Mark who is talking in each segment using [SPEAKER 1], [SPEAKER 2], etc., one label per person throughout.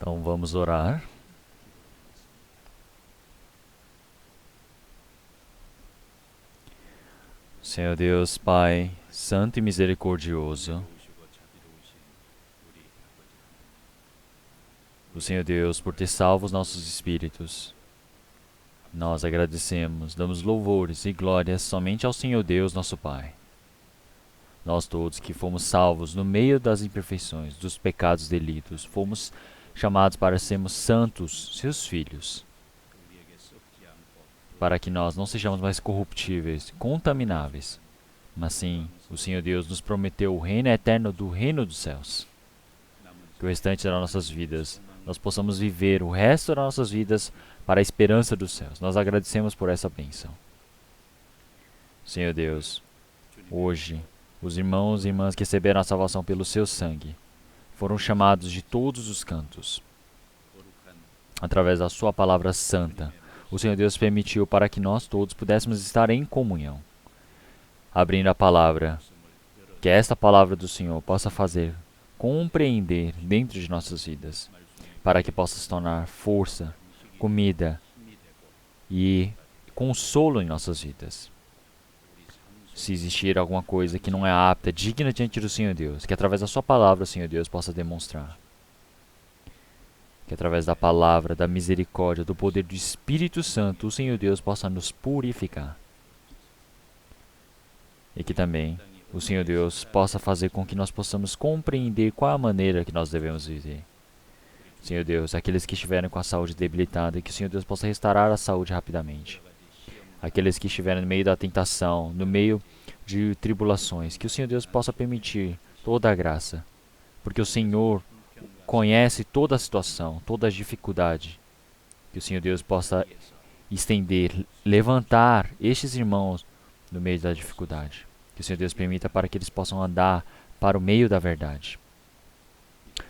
[SPEAKER 1] Então vamos orar. Senhor Deus, Pai, Santo e Misericordioso, o Senhor Deus, por ter salvo os nossos espíritos, nós agradecemos, damos louvores e glórias somente ao Senhor Deus, nosso Pai. Nós todos que fomos salvos no meio das imperfeições, dos pecados e delitos, fomos chamados para sermos santos, seus filhos, para que nós não sejamos mais corruptíveis, contamináveis, mas sim, o Senhor Deus nos prometeu o reino eterno do reino dos céus. Que o restante das nossas vidas, nós possamos viver o resto das nossas vidas para a esperança dos céus. Nós agradecemos por essa bênção. Senhor Deus, hoje, os irmãos e irmãs que receberam a salvação pelo seu sangue foram chamados de todos os cantos. Através da sua palavra santa, o Senhor Deus permitiu para que nós todos pudéssemos estar em comunhão. Abrindo a palavra, que esta palavra do Senhor possa fazer compreender dentro de nossas vidas, para que possa se tornar força, comida e consolo em nossas vidas. Se existir alguma coisa que não é apta, digna diante do Senhor Deus, que através da sua palavra o Senhor Deus possa demonstrar. Que através da palavra, da misericórdia, do poder do Espírito Santo, o Senhor Deus possa nos purificar. E que também o Senhor Deus possa fazer com que nós possamos compreender qual a maneira que nós devemos viver. Senhor Deus, aqueles que estiverem com a saúde debilitada, que o Senhor Deus possa restaurar a saúde rapidamente. Aqueles que estiverem no meio da tentação, no meio de tribulações, que o Senhor Deus possa permitir toda a graça, porque o Senhor conhece toda a situação, toda a dificuldade. Que o Senhor Deus possa estender, levantar estes irmãos no meio da dificuldade. Que o Senhor Deus permita para que eles possam andar para o meio da verdade.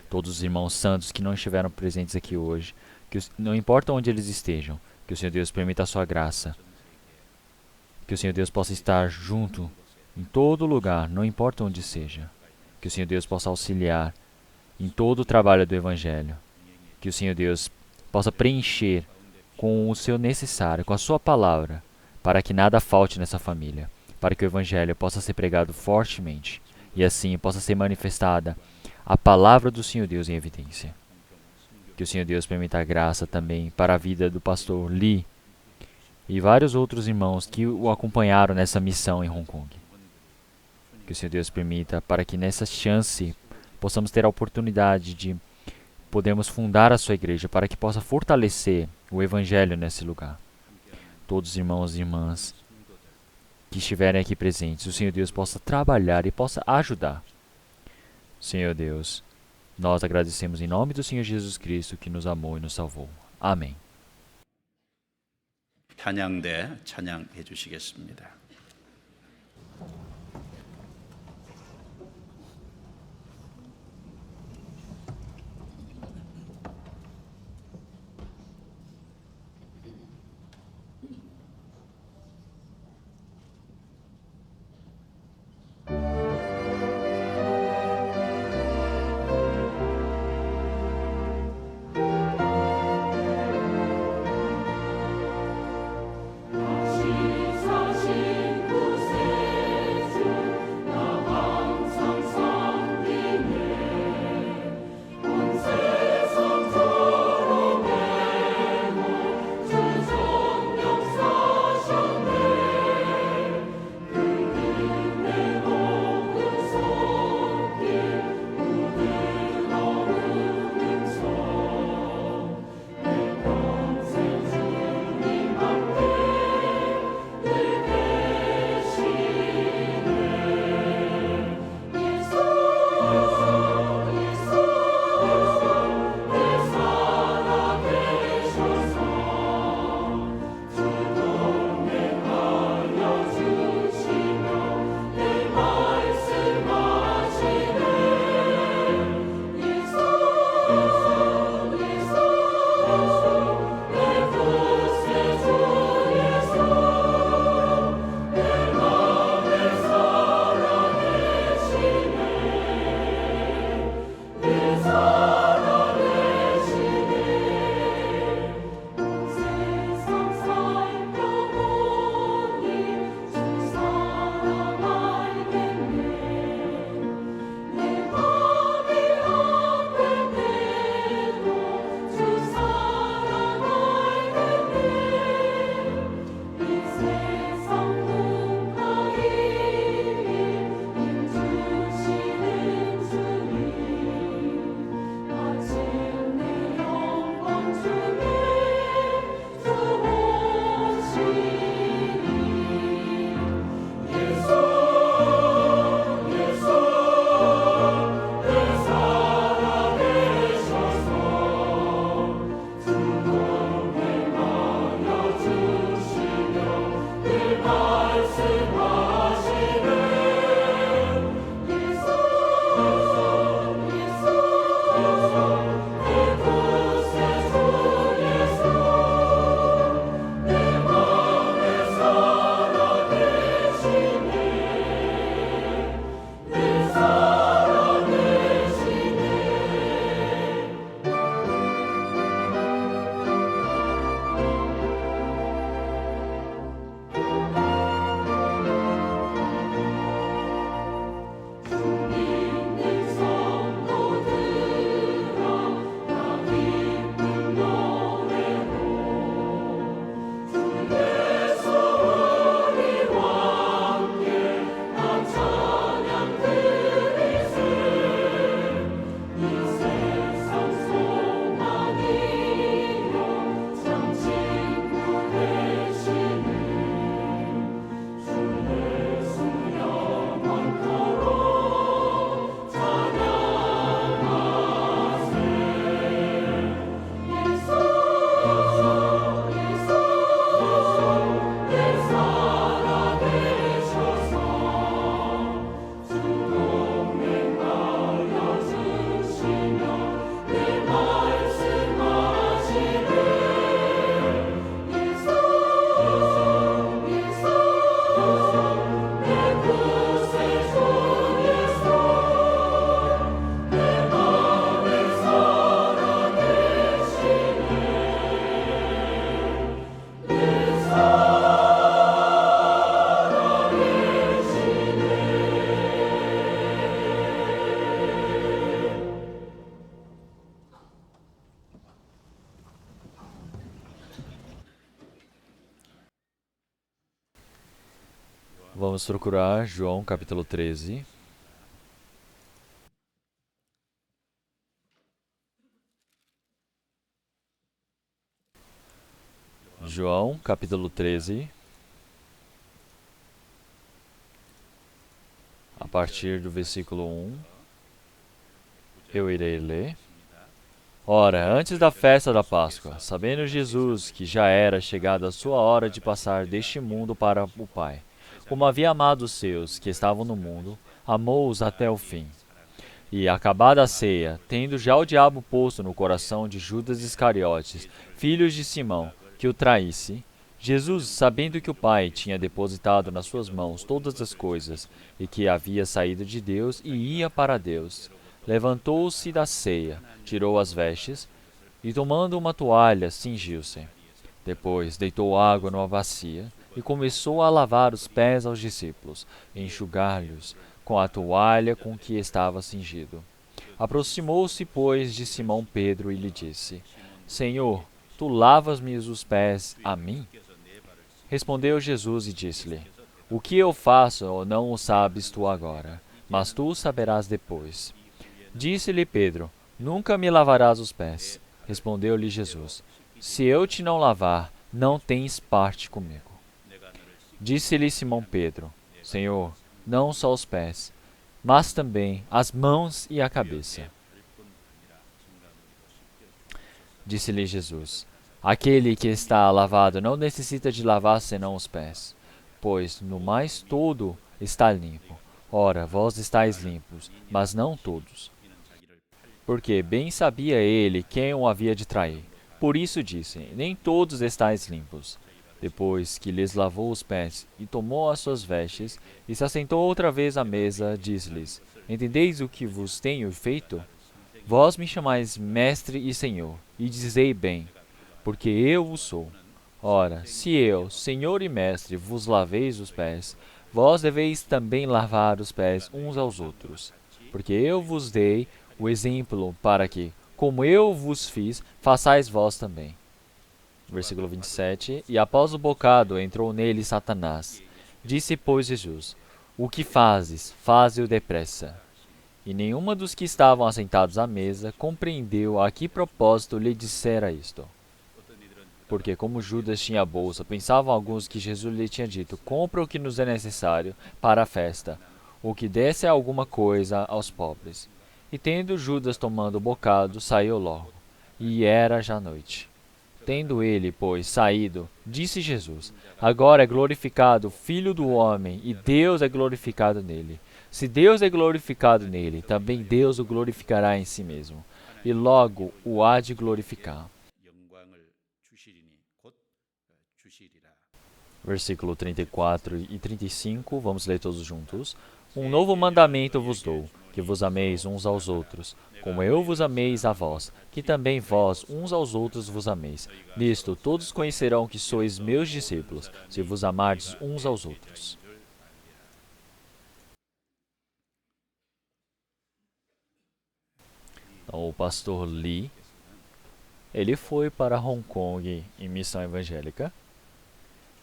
[SPEAKER 1] Todos os irmãos santos que não estiveram presentes aqui hoje, que não importa onde eles estejam, que o Senhor Deus permita a sua graça. Que o Senhor Deus possa estar junto em todo lugar, não importa onde seja. Que o Senhor Deus possa auxiliar em todo o trabalho do Evangelho. Que o Senhor Deus possa preencher com o seu necessário, com a sua palavra, para que nada falte nessa família, para que o Evangelho possa ser pregado fortemente e assim possa ser manifestada a palavra do Senhor Deus em evidência. Que o Senhor Deus permita a graça também para a vida do pastor Lee e vários outros irmãos que o acompanharam nessa missão em Hong Kong. Que o Senhor Deus permita para que nessa chance possamos ter a oportunidade de podermos fundar a sua igreja, para que possa fortalecer o Evangelho nesse lugar. Todos os irmãos e irmãs que estiverem aqui presentes, o Senhor Deus possa trabalhar e possa ajudar. Senhor Deus, nós agradecemos em nome do Senhor Jesus Cristo que nos amou e nos salvou. Amém.
[SPEAKER 2] 찬양대 찬양해 주시겠습니다.
[SPEAKER 3] 사시
[SPEAKER 1] Vamos procurar João capítulo 13. João capítulo 13. A partir do versículo 1, eu irei ler. Ora, antes da festa da Páscoa, sabendo Jesus que já era chegada a sua hora de passar deste mundo para o Pai, como havia amado os seus que estavam no mundo, amou-os até o fim. E, acabada a ceia, tendo já o diabo posto no coração de Judas Iscariotes, filho de Simão, que o traísse, Jesus, sabendo que o Pai tinha depositado nas suas mãos todas as coisas, e que havia saído de Deus e ia para Deus, levantou-se da ceia, tirou as vestes, e tomando uma toalha, cingiu-se. Depois deitou água numa bacia, e começou a lavar os pés aos discípulos, e enxugar-lhes com a toalha com que estava cingido. Aproximou-se, pois, de Simão Pedro e lhe disse: Senhor, tu lavas-me os pés a mim? Respondeu Jesus e disse-lhe: O que eu faço não o sabes tu agora, mas tu o saberás depois. Disse-lhe Pedro: Nunca me lavarás os pés. Respondeu-lhe Jesus: Se eu te não lavar, não tens parte comigo. Disse-lhe Simão Pedro: Senhor, não só os pés, mas também as mãos e a cabeça. Disse-lhe Jesus: Aquele que está lavado não necessita de lavar senão os pés, pois no mais todo está limpo. Ora, vós estáis limpos, mas não todos. Porque bem sabia ele quem o havia de trair. Por isso disse: Nem todos estáis limpos. Depois que lhes lavou os pés e tomou as suas vestes, e se assentou outra vez à mesa, disse-lhes: Entendeis o que vos tenho feito? Vós me chamais mestre e senhor, e dizei bem, porque eu o sou. Ora, se eu, senhor e mestre, vos laveis os pés, vós deveis também lavar os pés uns aos outros. Porque eu vos dei o exemplo para que, como eu vos fiz, façais vós também. Versículo 27. E após o bocado entrou nele Satanás. Disse, pois, Jesus: O que fazes, faze-o depressa. E nenhuma dos que estavam assentados à mesa compreendeu a que propósito lhe dissera isto. Porque, como Judas tinha a bolsa, pensavam alguns que Jesus lhe tinha dito: Compra o que nos é necessário para a festa, ou que desse alguma coisa aos pobres. E tendo Judas tomando o bocado, saiu logo. E era já noite. Tendo ele, pois, saído, disse Jesus: Agora é glorificado o Filho do Homem, e Deus é glorificado nele. Se Deus é glorificado nele, também Deus o glorificará em si mesmo, e logo o há de glorificar. Versículo 34 e 35, vamos ler todos juntos. Um novo mandamento vos dou, que vos ameis uns aos outros, como eu vos ameis a vós, que também vós uns aos outros vos ameis. Nisto todos conhecerão que sois meus discípulos, se vos amardes uns aos outros. Então, o pastor Lee, ele foi para Hong Kong em missão evangélica.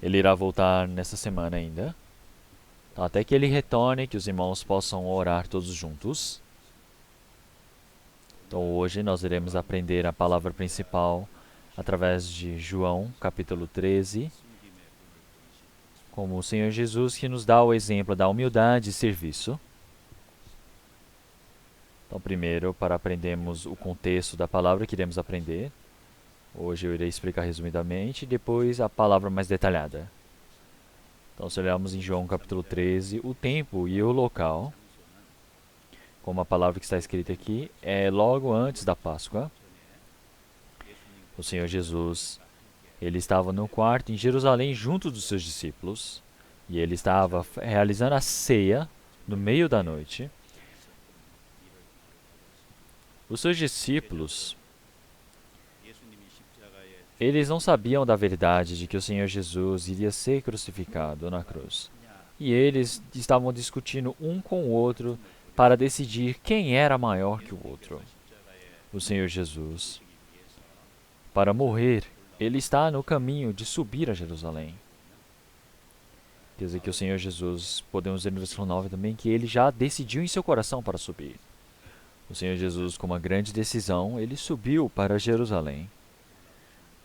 [SPEAKER 1] Ele irá voltar nessa semana ainda. Então, até que ele retorne, que os irmãos possam orar todos juntos. Então hoje nós iremos aprender a palavra principal através de João, capítulo 13, como o Senhor Jesus que nos dá o exemplo da humildade e serviço. Então primeiro, para aprendermos o contexto da palavra que iremos aprender, hoje eu irei explicar resumidamente e depois a palavra mais detalhada. Então se olharmos em João capítulo 13, o tempo e o local, como a palavra que está escrita aqui, é logo antes da Páscoa. O Senhor Jesus, ele estava no quarto em Jerusalém junto dos seus discípulos, e ele estava realizando a ceia no meio da noite. Os seus discípulos, eles não sabiam da verdade de que o Senhor Jesus iria ser crucificado na cruz. E eles estavam discutindo um com o outro para decidir quem era maior que o outro. O Senhor Jesus, para morrer, ele está no caminho de subir a Jerusalém. Quer dizer que o Senhor Jesus, podemos ver no versículo 9 também, que ele já decidiu em seu coração para subir. O Senhor Jesus, com uma grande decisão, ele subiu para Jerusalém.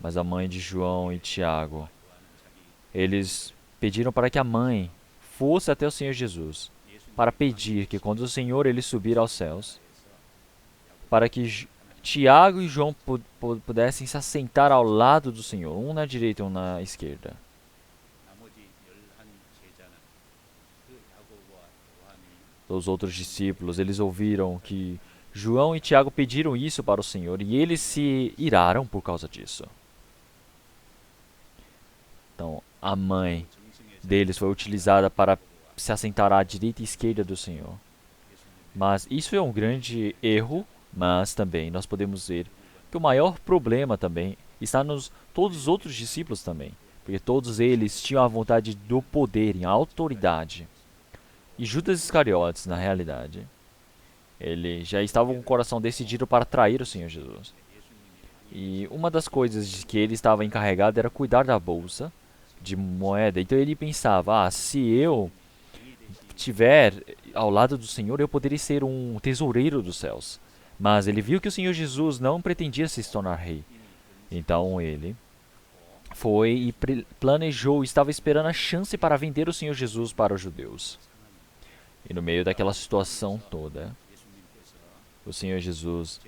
[SPEAKER 1] Mas a mãe de João e Tiago, eles pediram para que a mãe fosse até o Senhor Jesus, para pedir que quando o Senhor ele subir aos céus, para que Tiago e João pudessem se assentar ao lado do Senhor, um na direita e um na esquerda. Os outros discípulos, eles ouviram que João e Tiago pediram isso para o Senhor e eles se iraram por causa disso. Então, a mãe deles foi utilizada para se assentar à direita e esquerda do Senhor. Mas isso é um grande erro, mas também nós podemos ver que o maior problema também está nos todos os outros discípulos também, porque todos eles tinham a vontade do poder e a autoridade. E Judas Iscariotes, na realidade, ele já estava com o coração decidido para trair o Senhor Jesus. E uma das coisas de que ele estava encarregado era cuidar da bolsa de moeda. Então ele pensava, se eu estiver ao lado do Senhor, eu poderia ser um tesoureiro dos céus. Mas ele viu que o Senhor Jesus não pretendia se tornar rei. Então ele foi e planejou, estava esperando a chance para vender o Senhor Jesus para os judeus. E no meio daquela situação toda, o Senhor Jesus,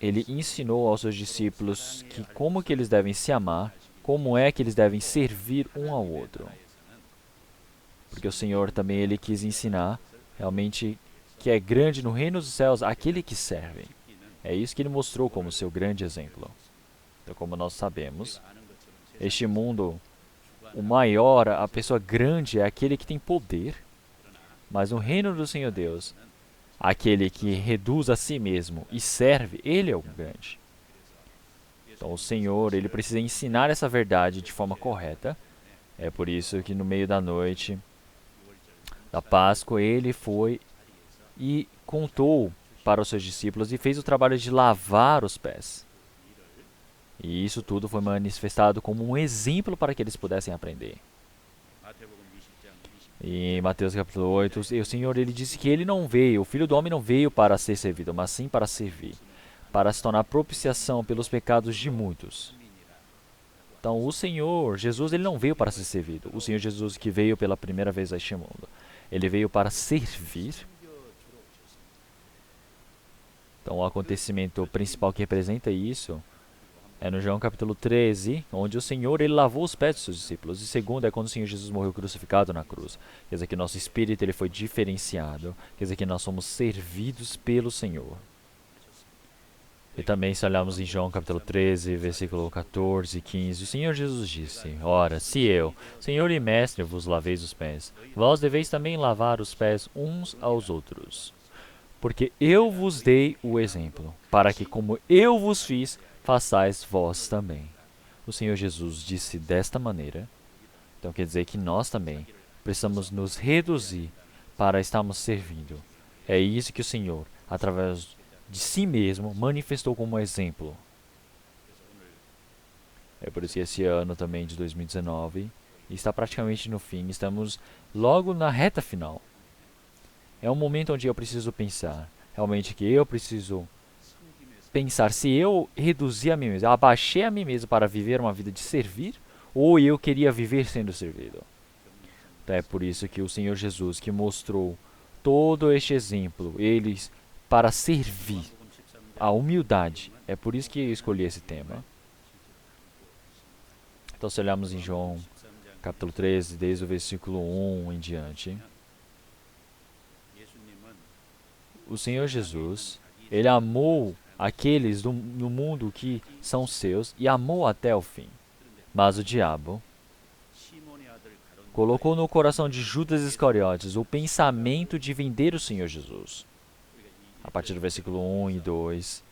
[SPEAKER 1] ele ensinou aos seus discípulos que como que eles devem se amar, como é que eles devem servir um ao outro. Porque o Senhor também ele quis ensinar realmente que é grande no reino dos céus aquele que serve. É isso que ele mostrou como seu grande exemplo. Então, como nós sabemos, este mundo, o maior, a pessoa grande é aquele que tem poder, mas no reino do Senhor Deus, aquele que reduz a si mesmo e serve, ele é o grande. Então o Senhor, ele precisa ensinar essa verdade de forma correta. É por isso que no meio da noite da Páscoa, ele foi e contou para os seus discípulos e fez o trabalho de lavar os pés. E isso tudo foi manifestado como um exemplo para que eles pudessem aprender. E em Mateus capítulo 8, o Senhor ele disse que ele não veio, o Filho do Homem não veio para ser servido, mas sim para servir, para se tornar propiciação pelos pecados de muitos. Então o Senhor Jesus ele não veio para ser servido. O Senhor Jesus que veio pela primeira vez a este mundo, ele veio para servir. Então o acontecimento principal que representa isso é no João capítulo 13, onde o Senhor ele lavou os pés dos seus discípulos. E segundo é quando o Senhor Jesus morreu crucificado na cruz. Quer dizer que nosso espírito ele foi diferenciado. Quer dizer que nós somos servidos pelo Senhor. E também se olharmos em João capítulo 13, versículo 14 e 15, o Senhor Jesus disse, ora, se eu, Senhor e Mestre, vos laveis os pés, vós deveis também lavar os pés uns aos outros. Porque eu vos dei o exemplo, para que como eu vos fiz, façais vós também. O Senhor Jesus disse desta maneira. Então quer dizer que nós também precisamos nos reduzir para estarmos servindo. É isso que o Senhor, através de si mesmo, manifestou como exemplo. É por isso que esse ano também de 2019 está praticamente no fim. Estamos logo na reta final. É um momento onde eu preciso pensar. Realmente que eu preciso pensar se eu reduzi a mim mesmo, abaixei a mim mesmo para viver uma vida de servir, ou eu queria viver sendo servido. Então é por isso que o Senhor Jesus, que mostrou todo este exemplo, eles para servir, a humildade, é por isso que eu escolhi esse tema. Então se olharmos em João capítulo 13, desde o versículo 1 em diante, o Senhor Jesus, ele amou aqueles no mundo que são seus e amou até o fim. Mas o diabo colocou no coração de Judas Iscariotes o pensamento de vender o Senhor Jesus. A partir do versículo 1 e 2,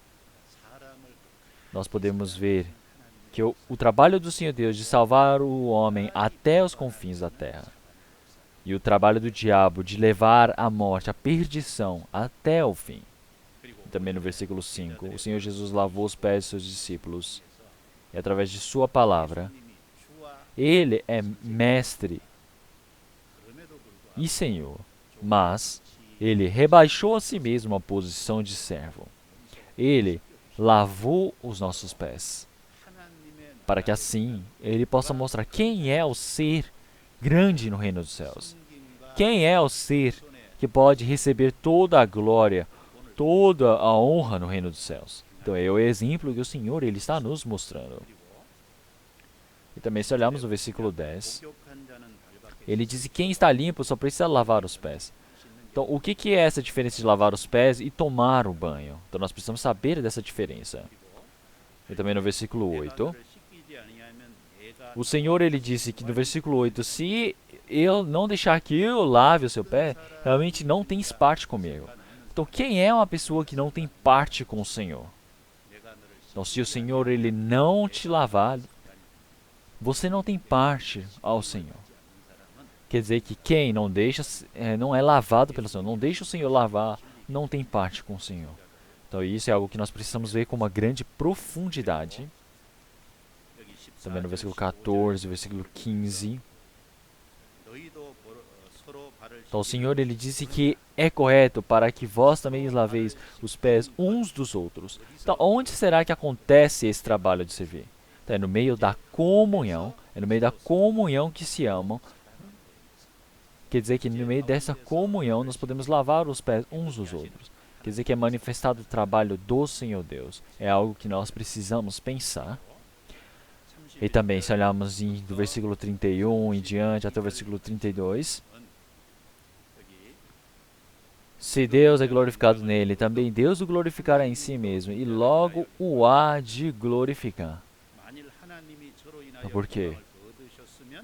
[SPEAKER 1] nós podemos ver que o trabalho do Senhor Deus de salvar o homem até os confins da terra, e o trabalho do diabo de levar a morte, a perdição, até o fim. Também no versículo 5, o Senhor Jesus lavou os pés de seus discípulos, e através de sua palavra, ele é mestre e Senhor, mas ele rebaixou a si mesmo a posição de servo. Ele lavou os nossos pés, para que assim ele possa mostrar quem é o ser grande no reino dos céus. Quem é o ser que pode receber toda a glória, toda a honra no reino dos céus. Então é o exemplo que o Senhor ele está nos mostrando. E também se olharmos no versículo 10, ele diz que quem está limpo só precisa lavar os pés. Então o que é essa diferença de lavar os pés e tomar o banho? Então nós precisamos saber dessa diferença. E também no versículo 8, o Senhor ele disse que no versículo 8, se eu não deixar que eu lave o seu pé, realmente não tens parte comigo. Então quem é uma pessoa que não tem parte com o Senhor? Então se o Senhor ele não te lavar, você não tem parte ao Senhor. Quer dizer que quem não deixa, não é lavado pelo Senhor, não deixa o Senhor lavar, não tem parte com o Senhor. Então isso é algo que nós precisamos ver com uma grande profundidade. Também no versículo 14, versículo 15. Então o Senhor ele disse que é correto para que vós também laveis os pés uns dos outros. Então onde será que acontece esse trabalho de servir? Então, é no meio da comunhão, é no meio da comunhão que se amam. Quer dizer que no meio dessa comunhão nós podemos lavar os pés uns dos outros. Quer dizer que é manifestado o trabalho do Senhor Deus. É algo que nós precisamos pensar. E também, se olharmos do versículo 31 em diante até o versículo 32, se Deus é glorificado nele, também Deus o glorificará em si mesmo, e logo o há de glorificar. Então, por quê?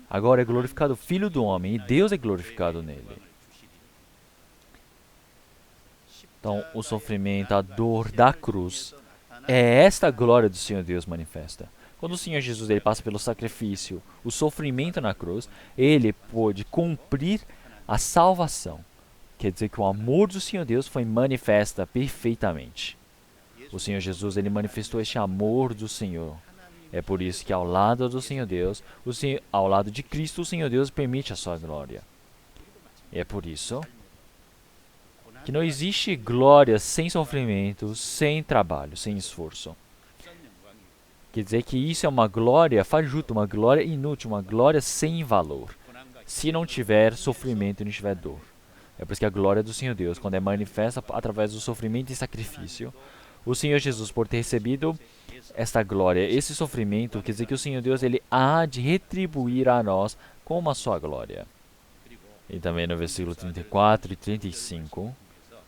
[SPEAKER 1] Agora é glorificado o Filho do Homem, e Deus é glorificado nele. Então, o sofrimento, a dor da cruz, é esta glória do Senhor Deus manifesta. Quando o Senhor Jesus ele passa pelo sacrifício, o sofrimento na cruz, ele pôde cumprir a salvação. Quer dizer que o amor do Senhor Deus foi manifesta perfeitamente. O Senhor Jesus ele manifestou este amor do Senhor. É por isso que ao lado do Senhor Deus, ao lado de Cristo, o Senhor Deus permite a sua glória. E é por isso que não existe glória sem sofrimento, sem trabalho, sem esforço. Quer dizer que isso é uma glória fajuta, uma glória inútil, uma glória sem valor. Se não tiver sofrimento e não tiver dor. É por isso que a glória do Senhor Deus, quando é manifesta através do sofrimento e sacrifício, o Senhor Jesus, por ter recebido esta glória, esse sofrimento, quer dizer que o Senhor Deus ele há de retribuir a nós com a sua glória. E também no versículo 34 e 35,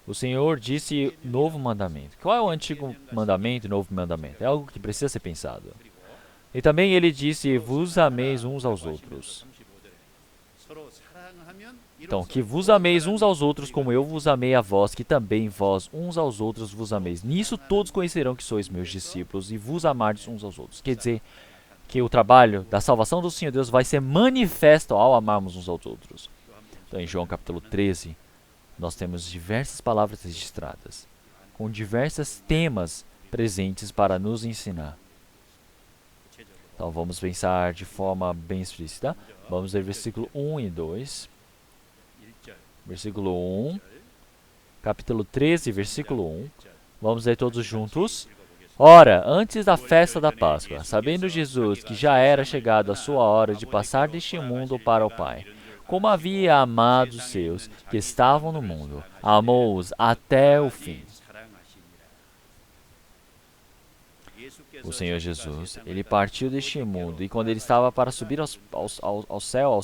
[SPEAKER 1] o Senhor disse novo mandamento. Qual é o antigo mandamento e novo mandamento? É algo que precisa ser pensado. E também ele disse, vos ameis uns aos outros. Então, que vos ameis uns aos outros como eu vos amei a vós, que também vós uns aos outros vos ameis. Nisso todos conhecerão que sois meus discípulos e vos amardes uns aos outros. Quer dizer que o trabalho da salvação do Senhor Deus vai ser manifesto ao amarmos uns aos outros. Então, em João capítulo 13, nós temos diversas palavras registradas, com diversos temas presentes para nos ensinar. Então, vamos pensar de forma bem explícita. Vamos ler versículo 1 e 2. Versículo 1, capítulo 13, versículo 1. Vamos ler todos juntos. Ora, antes da festa da Páscoa, sabendo Jesus que já era chegada a sua hora de passar deste mundo para o Pai, como havia amado os seus que estavam no mundo, amou-os até o fim. O Senhor Jesus, ele partiu deste mundo, e quando ele estava para subir ao céu,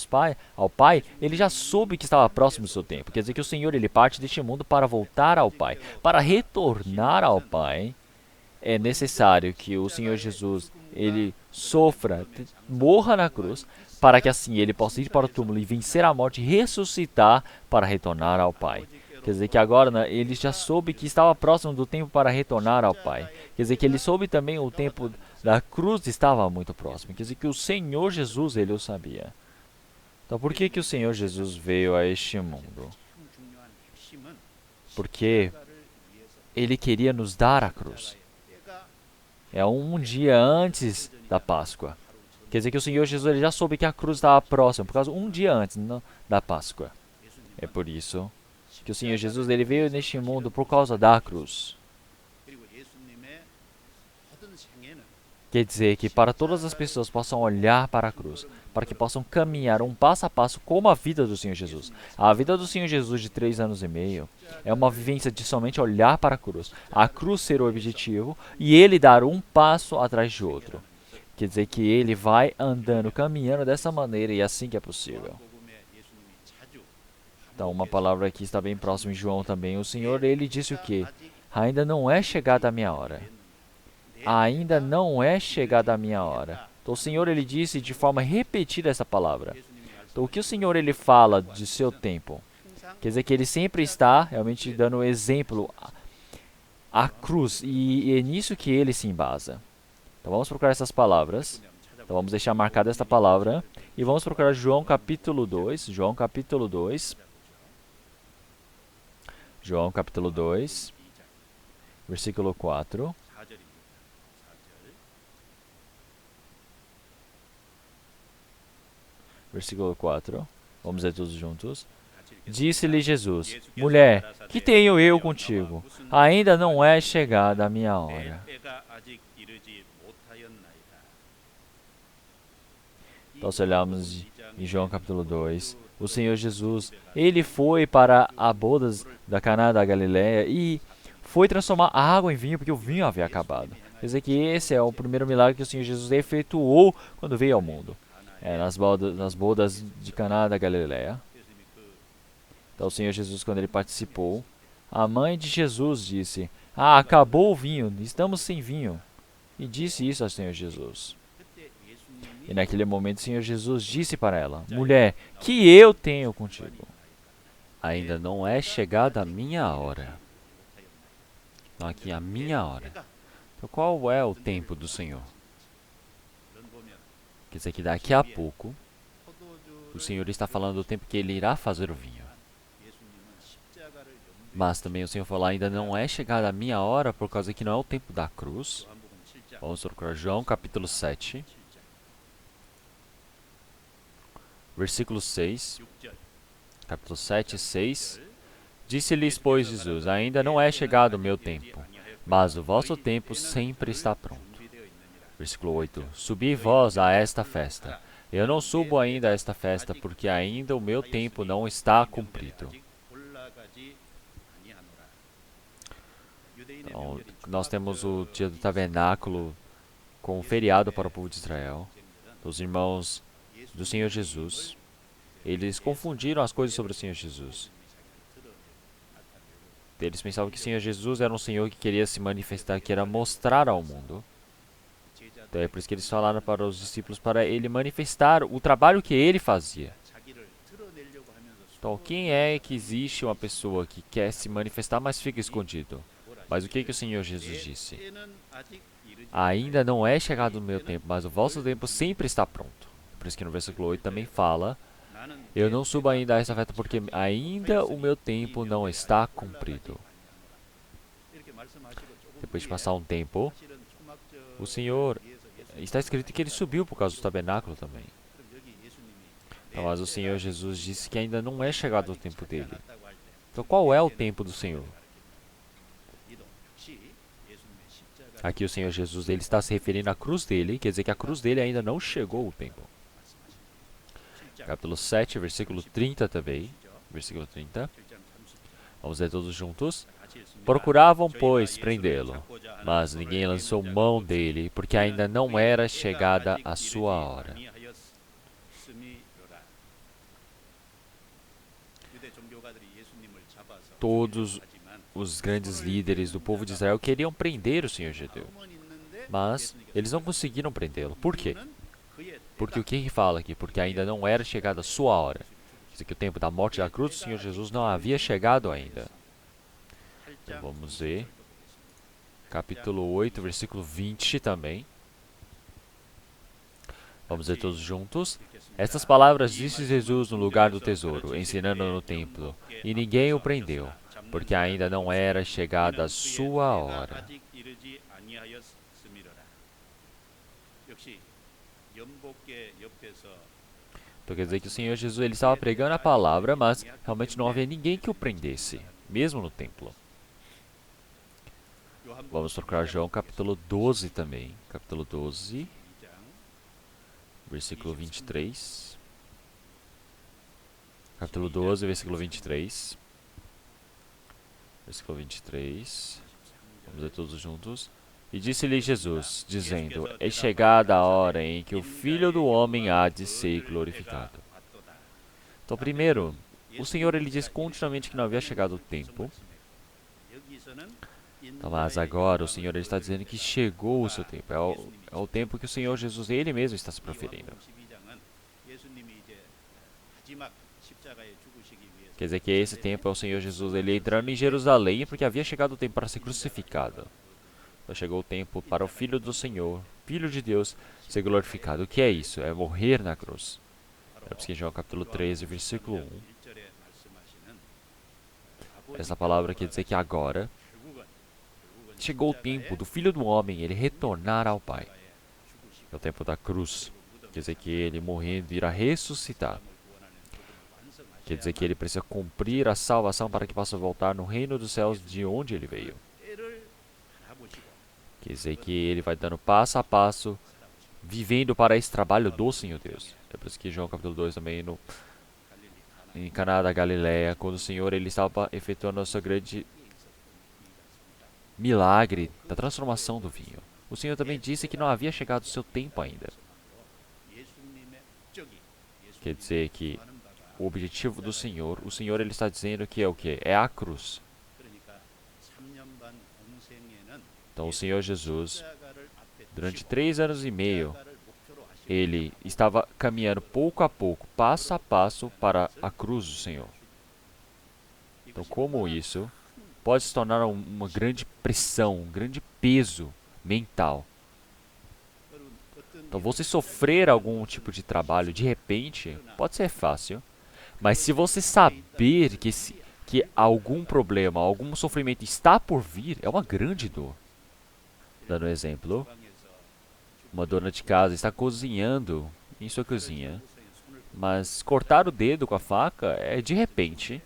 [SPEAKER 1] ao Pai, ele já soube que estava próximo do seu tempo. Quer dizer que o Senhor, ele parte deste mundo para voltar ao Pai. Para retornar ao Pai, é necessário que o Senhor Jesus, ele sofra, morra na cruz, para que assim ele possa ir para o túmulo e vencer a morte e ressuscitar para retornar ao Pai. Quer dizer que agora ele já soube que estava próximo do tempo para retornar ao Pai. Quer dizer que ele soube também o tempo da cruz estava muito próximo. Quer dizer que o Senhor Jesus, ele o sabia. Então por que o Senhor Jesus veio a este mundo? Porque ele queria nos dar a cruz. É um dia antes da Páscoa. Quer dizer que o Senhor Jesus ele já soube que a cruz estava próxima, por causa um dia antes da Páscoa. É por isso que o Senhor Jesus ele veio neste mundo por causa da cruz. Quer dizer que para todas as pessoas possam olhar para a cruz, para que possam caminhar um passo a passo como a vida do Senhor Jesus. A vida do Senhor Jesus de 3 anos e meio é uma vivência de somente olhar para a cruz ser o objetivo e ele dar um passo atrás de outro. Quer dizer que ele vai andando, caminhando dessa maneira e é assim que é possível. Então, uma palavra aqui está bem próxima em João também. O Senhor, ele disse o quê? Ainda não é chegada a minha hora. Ainda não é chegada a minha hora. Então, o Senhor, ele disse de forma repetida essa palavra. Então, o que o Senhor, ele fala de seu tempo? Quer dizer que ele sempre está realmente dando exemplo à cruz. E é nisso que ele se embasa. Então, vamos procurar essas palavras. Então, vamos deixar marcada esta palavra. E vamos procurar João capítulo 2. João capítulo 2. João capítulo 2, versículo 4. Versículo 4. Vamos ler todos juntos. Disse-lhe Jesus: Mulher, que tenho eu contigo? Ainda não é chegada a minha hora. Então, se olharmos em João capítulo 2, o Senhor Jesus, ele foi para a bodas da Caná da Galileia e foi transformar a água em vinho, porque o vinho havia acabado. Quer dizer que esse é o primeiro milagre que o Senhor Jesus efetuou quando veio ao mundo. Nas bodas de Caná da Galileia. Então, o Senhor Jesus, quando ele participou, a mãe de Jesus disse: acabou o vinho, estamos sem vinho. E disse isso ao Senhor Jesus. E naquele momento o Senhor Jesus disse para ela: Mulher, que eu tenho contigo? Ainda não é chegada a minha hora. Então, aqui a minha hora. Então, qual é o tempo do Senhor? Quer dizer que daqui a pouco o Senhor está falando do tempo que ele irá fazer o vinho. Mas também o Senhor falou: ainda não é chegada a minha hora, por causa que não é o tempo da cruz. Vamos procurar João capítulo 7. Versículo 6, capítulo 7, 6. Disse-lhes, pois, Jesus: Ainda não é chegado o meu tempo, mas o vosso tempo sempre está pronto. Versículo 8. Subi vós a esta festa. Eu não subo ainda a esta festa, porque ainda o meu tempo não está cumprido. Então, nós temos o dia do tabernáculo como feriado para o povo de Israel. Os irmãos do Senhor Jesus, eles confundiram as coisas sobre o Senhor Jesus. Eles pensavam que o Senhor Jesus era um Senhor que queria se manifestar, que era mostrar ao mundo. Então é por isso que eles falaram para os discípulos para ele manifestar o trabalho que ele fazia. Então, quem é que existe uma pessoa que quer se manifestar, mas fica escondido? Mas o que o Senhor Jesus disse? Ainda não é chegado o meu tempo, mas o vosso tempo sempre está pronto. Por isso que no versículo 8 também fala: Eu não subo ainda a esta festa, porque ainda o meu tempo não está cumprido. Depois de passar um tempo, o Senhor, está escrito que ele subiu por causa do tabernáculo também. Então, mas o Senhor Jesus disse que ainda não é chegado o tempo dele. Então, qual é o tempo do Senhor? Aqui o Senhor Jesus ele está se referindo à cruz dele, quer dizer que a cruz dele ainda não chegou o tempo. Capítulo 7, versículo 30 também. Versículo 30. Vamos ler todos juntos. Procuravam, pois, prendê-lo, mas ninguém lançou mão dele, porque ainda não era chegada a sua hora. Todos os grandes líderes do povo de Israel queriam prender o Senhor Jesus, mas eles não conseguiram prendê-lo. Por quê? Porque o que fala aqui? Porque ainda não era chegada a sua hora. Quer dizer que o tempo da morte da cruz do Senhor Jesus não havia chegado ainda. Então vamos ver. Capítulo 8, versículo 20 também. Vamos ler todos juntos. Estas palavras disse Jesus no lugar do tesouro, ensinando no templo, e ninguém o prendeu, porque ainda não era chegada a sua hora. Então quer dizer que o Senhor Jesus ele estava pregando a palavra, mas realmente não havia ninguém que o prendesse, mesmo no templo. Vamos procurar João capítulo 12 também. Capítulo 12, versículo 23. Capítulo 12, versículo 23. Versículo 23. Vamos ler todos juntos. E disse-lhe Jesus, dizendo: É chegada a hora em que o Filho do Homem há de ser glorificado. Então, primeiro, o Senhor ele diz continuamente que não havia chegado o tempo. Então, mas agora o Senhor ele está dizendo que chegou o seu tempo. É o tempo que o Senhor Jesus ele mesmo está se proferindo. Quer dizer que esse tempo é o Senhor Jesus ele entrando em Jerusalém porque havia chegado o tempo para ser crucificado. Então chegou o tempo para o Filho do Senhor, Filho de Deus, ser glorificado. O que é isso? É morrer na cruz. É por isso que em João capítulo 13, versículo 1, essa palavra quer dizer que agora chegou o tempo do Filho do Homem ele retornar ao Pai. É o tempo da cruz. Quer dizer que ele morrendo irá ressuscitar. Quer dizer que ele precisa cumprir a salvação para que possa voltar no reino dos céus de onde ele veio. Quer dizer que ele vai dando passo a passo, vivendo para esse trabalho do Senhor Deus. É por isso que João capítulo 2 também, em Caná da Galileia, quando o Senhor ele estava efetuando o seu grande milagre da transformação do vinho. O Senhor também disse que não havia chegado o seu tempo ainda. Quer dizer que o objetivo do Senhor, o Senhor ele está dizendo que é o que? É a cruz. Então o Senhor Jesus, durante 3 anos e meio, ele estava caminhando pouco a pouco, passo a passo para a cruz do Senhor. Então como isso pode se tornar uma grande pressão, um grande peso mental. Então você sofrer algum tipo de trabalho de repente, pode ser fácil. Mas se você saber que algum problema, algum sofrimento está por vir, é uma grande dor. Dando um exemplo, uma dona de casa está cozinhando em sua cozinha, mas cortar o dedo com a faca é de repente.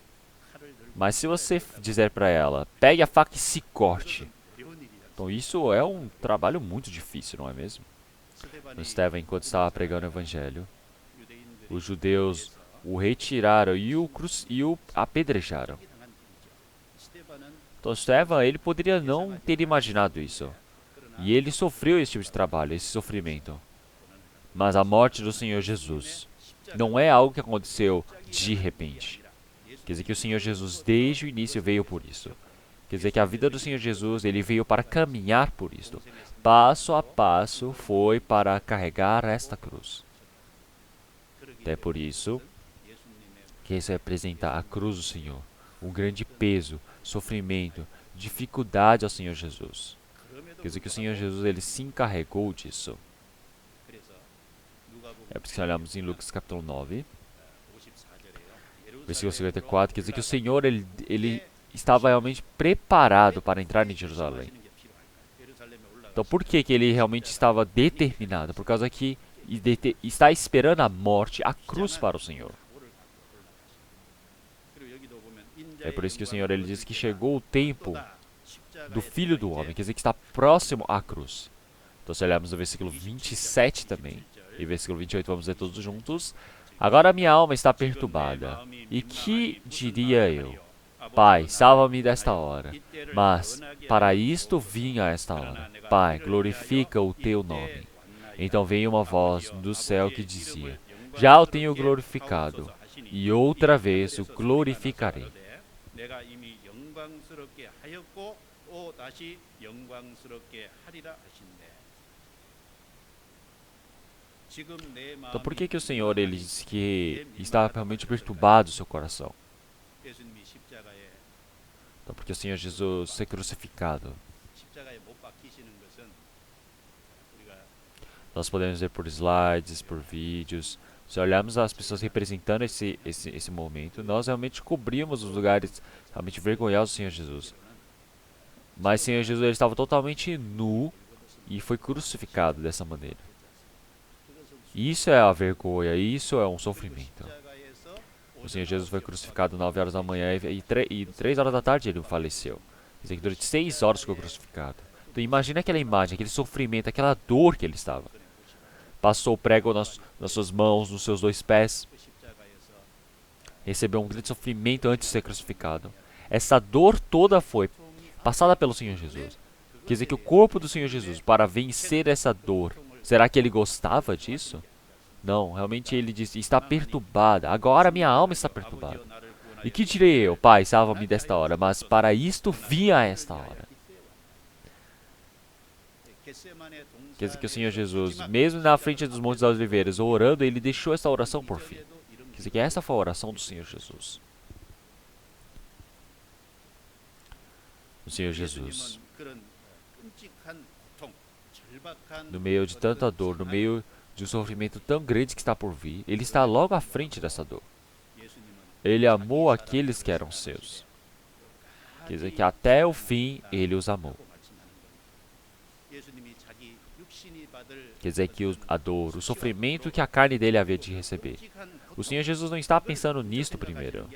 [SPEAKER 1] Mas se você dizer para ela, pegue a faca e se corte, então isso é um trabalho muito difícil, não é mesmo? Estevão, enquanto estava pregando o evangelho, os judeus o retiraram e o apedrejaram. Então Estevão, ele poderia não ter imaginado isso. E ele sofreu esse tipo de trabalho, esse sofrimento. Mas a morte do Senhor Jesus não é algo que aconteceu de repente. Quer dizer que o Senhor Jesus desde o início veio por isso. Quer dizer que a vida do Senhor Jesus, ele veio para caminhar por isso. Passo a passo foi para carregar esta cruz. Até por isso que isso representa a cruz do Senhor. Um grande peso, sofrimento, dificuldade ao Senhor Jesus. Quer dizer que o Senhor Jesus ele se encarregou disso. É por isso que olhamos em Lucas capítulo 9, versículo 54, quer dizer que o Senhor ele estava realmente preparado para entrar em Jerusalém. Então por que ele realmente estava determinado? Por causa que está esperando a morte, a cruz para o Senhor. É por isso que o Senhor ele diz que chegou o tempo do Filho do Homem, quer dizer que está próximo à cruz. Então se olharmos no versículo 27 também, e versículo 28 vamos ler todos juntos. Agora minha alma está perturbada, e que diria eu? Pai, salva-me desta hora. Mas para isto vim a esta hora. Pai, glorifica o teu nome. Então veio uma voz do céu que dizia: Já o tenho glorificado, e outra vez o glorificarei. Então por que o Senhor ele disse que estava realmente perturbado o seu coração? Então porque o Senhor Jesus ser crucificado. Nós podemos ver por slides, por vídeos. Se olharmos as pessoas representando esse momento, nós realmente cobrimos os lugares realmente vergonhosos do Senhor Jesus. Mas o Senhor Jesus ele estava totalmente nu e foi crucificado dessa maneira. Isso é a vergonha, isso é um sofrimento. O Senhor Jesus foi crucificado 9 horas da manhã e 3 horas da tarde ele faleceu. Quer dizer que durante 6 horas ficou crucificado. Então imagine aquela imagem, aquele sofrimento, aquela dor que ele estava. Passou o prego nas suas mãos, nos seus 2 pés. Recebeu um grande sofrimento antes de ser crucificado. Essa dor toda foi passada pelo Senhor Jesus. Quer dizer que o corpo do Senhor Jesus, para vencer essa dor, será que ele gostava disso? Não, realmente ele disse, está perturbada. Agora minha alma está perturbada. E que direi eu, Pai, salva-me desta hora, mas para isto vinha esta hora. Quer dizer que o Senhor Jesus, mesmo na frente dos Montes das Oliveiras, orando, ele deixou essa oração por fim. Quer dizer que essa foi a oração do Senhor Jesus. O Senhor Jesus, no meio de tanta dor, no meio de um sofrimento tão grande que está por vir, ele está logo à frente dessa dor. Ele amou aqueles que eram seus. Quer dizer que até o fim ele os amou. Quer dizer que a dor, o sofrimento que a carne dele havia de receber. O Senhor Jesus não está pensando nisto primeiro.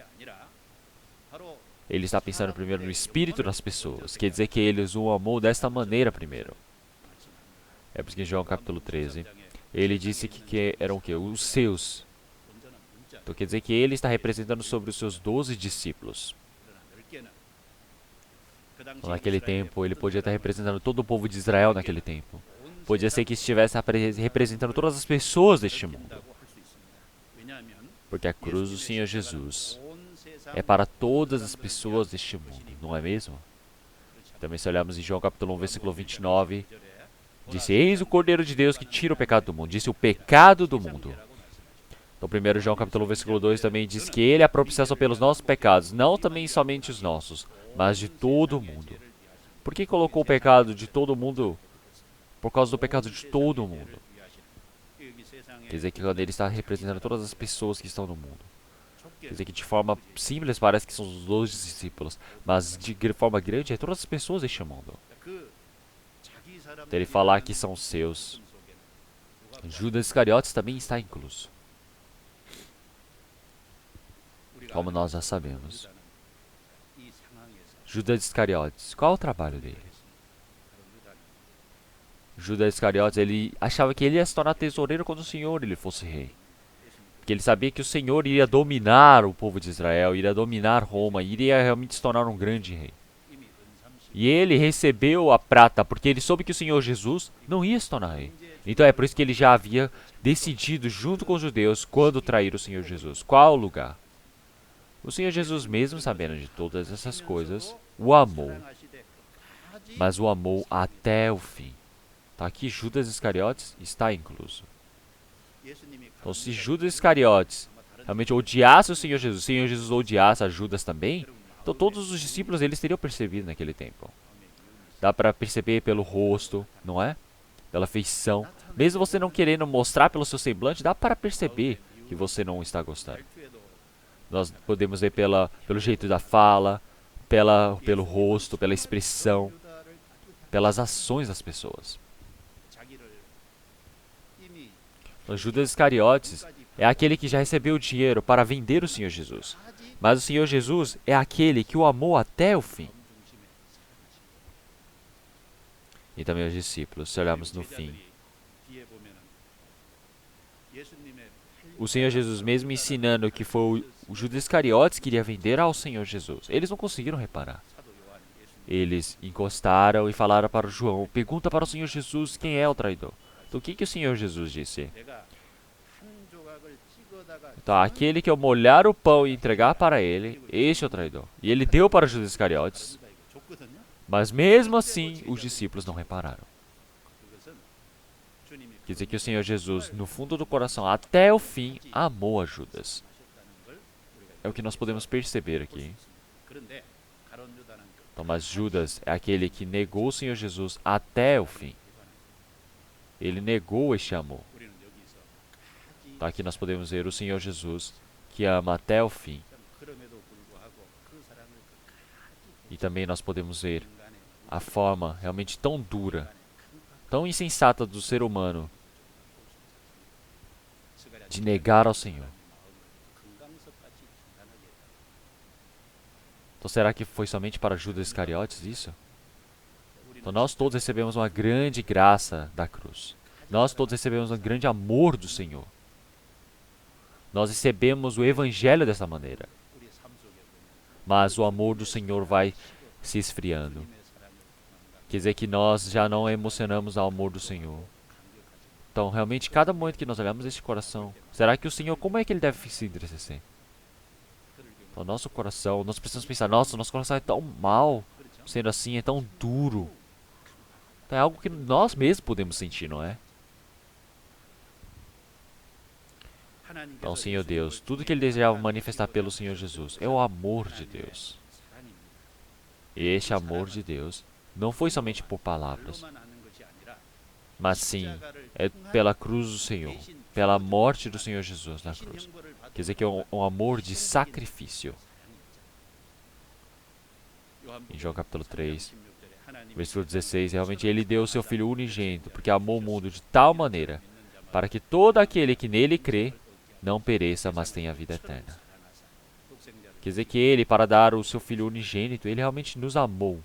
[SPEAKER 1] Ele está pensando primeiro no espírito das pessoas. Quer dizer que ele os amou desta maneira primeiro. É por isso que em João capítulo 13, ele disse que eram o quê? Os seus. Então quer dizer que ele está representando sobre os seus 12 discípulos. Naquele tempo, ele podia estar representando todo o povo de Israel naquele tempo. Podia ser que estivesse representando todas as pessoas deste mundo. Porque a cruz do Senhor Jesus é para todas as pessoas deste mundo, não é mesmo? Também se olharmos em João capítulo 1, versículo 29, disse, eis o Cordeiro de Deus que tira o pecado do mundo. Disse o pecado do mundo. Então 1 João capítulo 1, versículo 2 também diz que ele é a propiciação pelos nossos pecados, não também somente os nossos, mas de todo o mundo. Por que colocou o pecado de todo o mundo? Por causa do pecado de todo o mundo. Quer dizer que quando ele está representando todas as pessoas que estão no mundo. Quer dizer que de forma simples parece que são os 12 discípulos, mas de forma grande é todas as pessoas deste mundo. Então ele falar que são seus. Judas Iscariotes também está incluso. Como nós já sabemos. Judas Iscariotes, qual é o trabalho dele? Judas Iscariotes, ele achava que ele ia se tornar tesoureiro quando o Senhor ele fosse rei. Porque ele sabia que o Senhor iria dominar o povo de Israel, iria dominar Roma, iria realmente se tornar um grande rei. E ele recebeu a prata porque ele soube que o Senhor Jesus não ia se tornar rei. Então é por isso que ele já havia decidido junto com os judeus quando trair o Senhor Jesus. Qual o lugar? O Senhor Jesus, mesmo sabendo de todas essas coisas, o amou. Mas o amou até o fim. Tá aqui Judas Iscariotes está incluso. Então se Judas Iscariotes realmente odiasse o Senhor Jesus odiasse a Judas também, então todos os discípulos eles teriam percebido naquele tempo. Dá para perceber pelo rosto, não é? Pela feição. Mesmo você não querendo mostrar pelo seu semblante, dá para perceber que você não está gostando. Nós podemos ver pelo jeito da fala, pelo rosto, pela expressão, pelas ações das pessoas. Então, Judas Iscariotes é aquele que já recebeu o dinheiro para vender o Senhor Jesus. Mas o Senhor Jesus é aquele que o amou até o fim. E também os discípulos, se olharmos no fim. O Senhor Jesus mesmo ensinando que foi o Judas Iscariotes que iria vender ao Senhor Jesus. Eles não conseguiram reparar. Eles encostaram e falaram para João, pergunta para o Senhor Jesus quem é o traidor. Então o que o Senhor Jesus disse? Então, aquele que eu molhar o pão e entregar para ele, este é o traidor. E ele deu para Judas Iscariotes. Mas mesmo assim, os discípulos não repararam. Quer dizer que o Senhor Jesus, no fundo do coração, até o fim, amou a Judas. É o que nós podemos perceber aqui. Então, mas Judas é aquele que negou o Senhor Jesus até o fim. Ele negou este amor. Então, aqui nós podemos ver o Senhor Jesus, que ama até o fim. E também nós podemos ver a forma realmente tão dura, tão insensata do ser humano, de negar ao Senhor. Então será que foi somente para Judas Iscariotes isso? Então nós todos recebemos uma grande graça da cruz. Nós todos recebemos um grande amor do Senhor. Nós recebemos o Evangelho dessa maneira. Mas o amor do Senhor vai se esfriando. Quer dizer que nós já não emocionamos ao amor do Senhor. Então, realmente, cada momento que nós olhamos esse coração, será que o Senhor, como é que ele deve se entristecer? Então, nosso coração, nós precisamos pensar, nossa, nosso coração é tão mal, sendo assim, é tão duro. Então, é algo que nós mesmos podemos sentir, não é? Então, Senhor Deus, tudo que ele desejava manifestar pelo Senhor Jesus é o amor de Deus. E este amor de Deus não foi somente por palavras, mas sim, é pela cruz do Senhor, pela morte do Senhor Jesus na cruz. Quer dizer que é um amor de sacrifício. Em João capítulo 3, versículo 16, realmente ele deu o seu Filho unigênito, porque amou o mundo de tal maneira, para que todo aquele que nele crê, não pereça, mas tenha a vida eterna. Quer dizer que ele, para dar o seu Filho unigênito, ele realmente nos amou.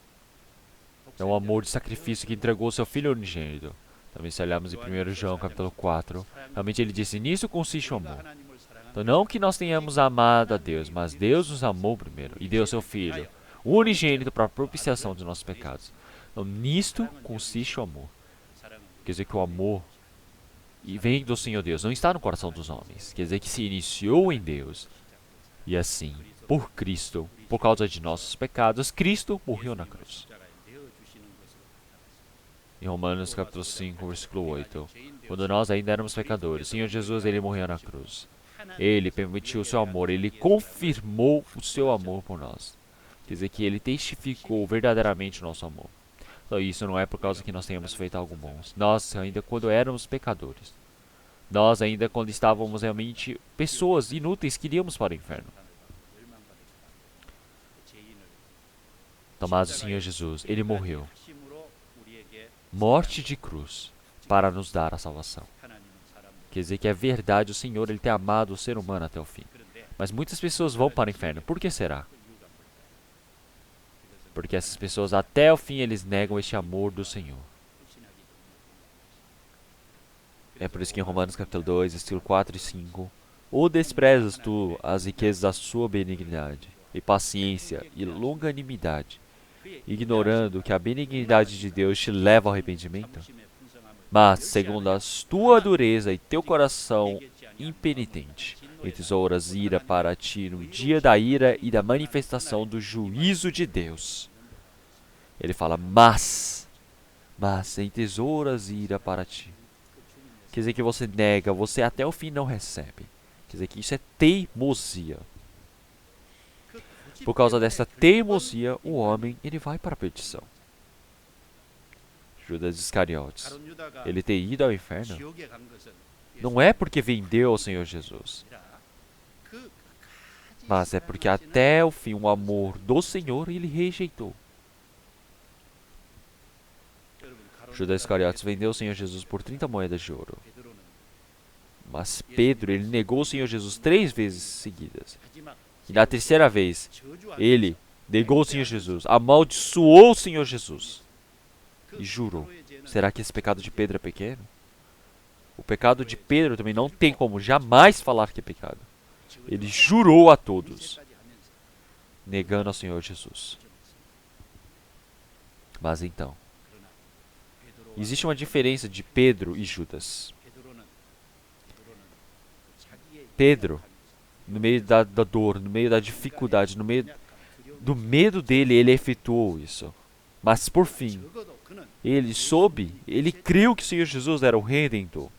[SPEAKER 1] É um amor de sacrifício que entregou o seu Filho unigênito. Também se olharmos em 1 João capítulo 4, realmente ele disse, nisso consiste o amor. Então não que nós tenhamos amado a Deus, mas Deus nos amou primeiro e deu o seu Filho unigênito para a propiciação dos nossos pecados. Então nisto consiste o amor. Quer dizer que o amor vem do Senhor Deus, não está no coração dos homens. Quer dizer que se iniciou em Deus. E assim, por Cristo, por causa de nossos pecados, Cristo morreu na cruz. Em Romanos capítulo 5, versículo 8, quando nós ainda éramos pecadores, o Senhor Jesus, ele morreu na cruz. Ele permitiu o seu amor, ele confirmou o seu amor por nós. Quer dizer que ele testificou verdadeiramente o nosso amor. Então isso não é por causa que nós tenhamos feito algo bom. Nós ainda quando éramos pecadores, nós ainda quando estávamos realmente pessoas inúteis que iríamos para o inferno. Então, mas o Senhor Jesus, ele morreu. Morte de cruz para nos dar a salvação. Quer dizer que é verdade, o Senhor ele tem amado o ser humano até o fim. Mas muitas pessoas vão para o inferno. Por que será? Porque essas pessoas até o fim eles negam este amor do Senhor. É por isso que em Romanos capítulo 2, versículo 4 e 5, ou desprezas tu as riquezas da sua benignidade, e paciência, e longanimidade, ignorando que a benignidade de Deus te leva ao arrependimento? Mas, segundo a tua dureza e teu coração impenitente, entesouras ira para ti no dia da ira e da manifestação do juízo de Deus. Ele fala, mas entesouras ira para ti. Quer dizer que você nega, você até o fim não recebe. Quer dizer que isso é teimosia. Por causa dessa teimosia, o homem ele vai para a perdição. Judas Iscariotes, ele ter ido ao inferno, não é porque vendeu ao Senhor Jesus, mas é porque até o fim o amor do Senhor ele rejeitou. Judas Iscariotes vendeu o Senhor Jesus por 30 moedas de ouro. Mas Pedro, ele negou o Senhor Jesus 3 vezes seguidas. E na terceira vez, ele negou o Senhor Jesus, amaldiçoou o Senhor Jesus e jurou. Será que esse pecado de Pedro é pequeno? O pecado de Pedro também não tem como jamais falar que é pecado. Ele jurou a todos, negando ao Senhor Jesus. Mas então, existe uma diferença de Pedro e Judas. Pedro, no meio da dor, no meio da dificuldade, no meio do medo dele, ele efetuou isso. Mas por fim, ele soube, ele creu que o Senhor Jesus era o Redentor.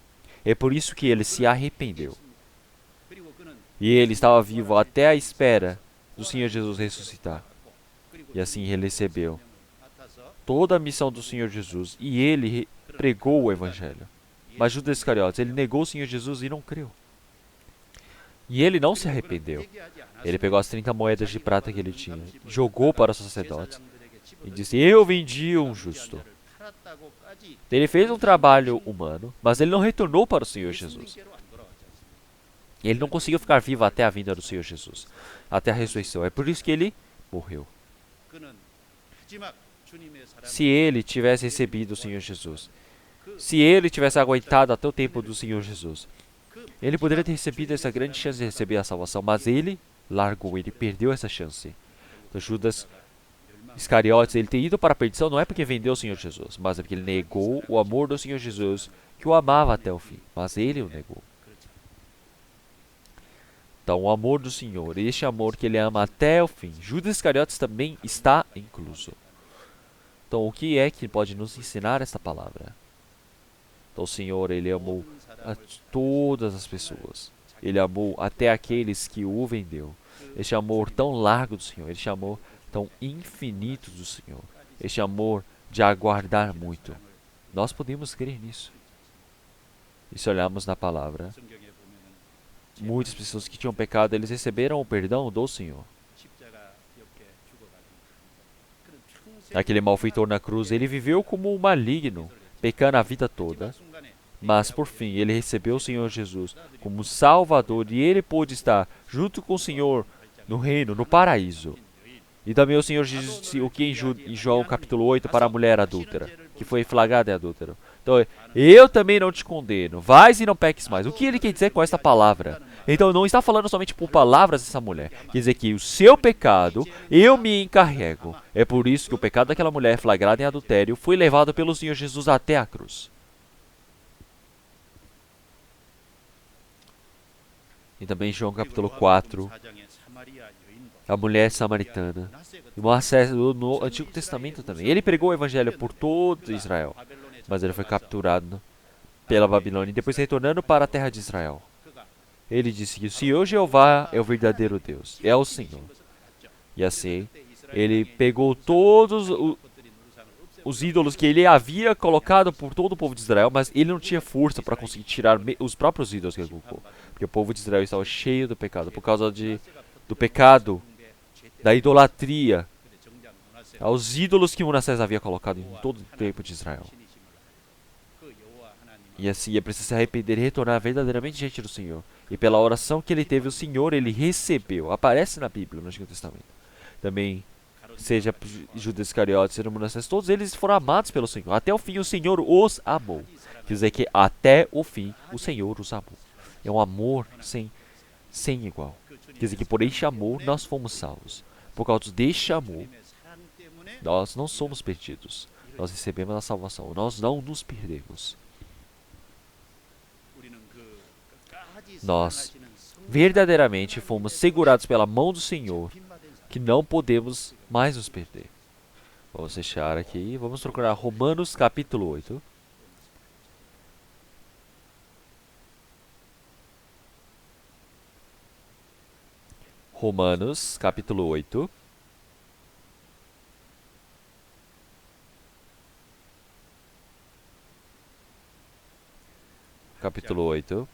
[SPEAKER 1] É por isso que ele se arrependeu. E ele estava vivo até a espera do Senhor Jesus ressuscitar. E assim ele recebeu toda a missão do Senhor Jesus e ele pregou o Evangelho. Mas Judas Iscariotes, ele negou o Senhor Jesus e não creu. E ele não se arrependeu. Ele pegou as 30 moedas de prata que ele tinha, jogou para os sacerdotes e disse, eu vendi um justo. Ele fez um trabalho humano, mas ele não retornou para o Senhor Jesus. Ele não conseguiu ficar vivo até a vinda do Senhor Jesus, até a ressurreição. É por isso que ele morreu. Se ele tivesse recebido o Senhor Jesus, se ele tivesse aguentado até o tempo do Senhor Jesus, ele poderia ter recebido essa grande chance de receber a salvação, mas ele largou, ele perdeu essa chance. Então, Judas Iscariotes, ele ter ido para a perdição não é porque vendeu o Senhor Jesus, mas é porque ele negou o amor do Senhor Jesus, que o amava até o fim, mas ele o negou. Então, o amor do Senhor, este amor que ele ama até o fim, Judas Iscariotes também está incluso. Então, o que é que pode nos ensinar esta palavra? Então, o Senhor, ele amou a todas as pessoas. Ele amou até aqueles que o vendeu. Este amor tão largo do Senhor, este amor tão infinito do Senhor, este amor de aguardar muito. Nós podemos crer nisso. E se olharmos na palavra, muitas pessoas que tinham pecado, eles receberam o perdão do Senhor. Aquele malfeitor na cruz, ele viveu como um maligno, pecando a vida toda. Mas, por fim, ele recebeu o Senhor Jesus como Salvador e ele pôde estar junto com o Senhor no reino, no paraíso. E também o Senhor Jesus disse o que em João capítulo 8 para a mulher adúltera, que foi flagrada em adúltero. Então, eu também não te condeno, vais e não peques mais. O que ele quer dizer com esta palavra? Então, não está falando somente por palavras dessa mulher. Quer dizer que o seu pecado, eu me encarrego. É por isso que o pecado daquela mulher flagrada em adultério foi levado pelo Senhor Jesus até a cruz. E também em João capítulo 4, a mulher samaritana. E Moisés, no Antigo Testamento também. Ele pregou o evangelho por todo Israel, mas ele foi capturado pela Babilônia e depois retornando para a terra de Israel. Ele disse que o Senhor Jeová é o verdadeiro Deus, é o Senhor. E assim, ele pegou todos os ídolos que ele havia colocado por todo o povo de Israel, mas ele não tinha força para conseguir tirar os próprios ídolos que ele colocou. Porque o povo de Israel estava cheio do pecado, por causa do pecado, da idolatria, aos ídolos que Manassés havia colocado em todo o tempo de Israel. E assim, é preciso se arrepender e retornar verdadeiramente diante do Senhor. E pela oração que ele teve, o Senhor, ele recebeu. Aparece na Bíblia, no Antigo Testamento. Também, seja Judas Iscariotes, seja Manassés, todos eles foram amados pelo Senhor. Até o fim, o Senhor os amou. Quer dizer que até o fim, o Senhor os amou. É um amor sem igual. Quer dizer que por este amor, nós fomos salvos. Por causa deste amor, nós não somos perdidos. Nós recebemos a salvação. Nós não nos perdemos. Nós verdadeiramente fomos segurados pela mão do Senhor, que não podemos mais nos perder. Vamos fechar aqui e vamos procurar Romanos capítulo 8. Romanos capítulo 8. Capítulo 8.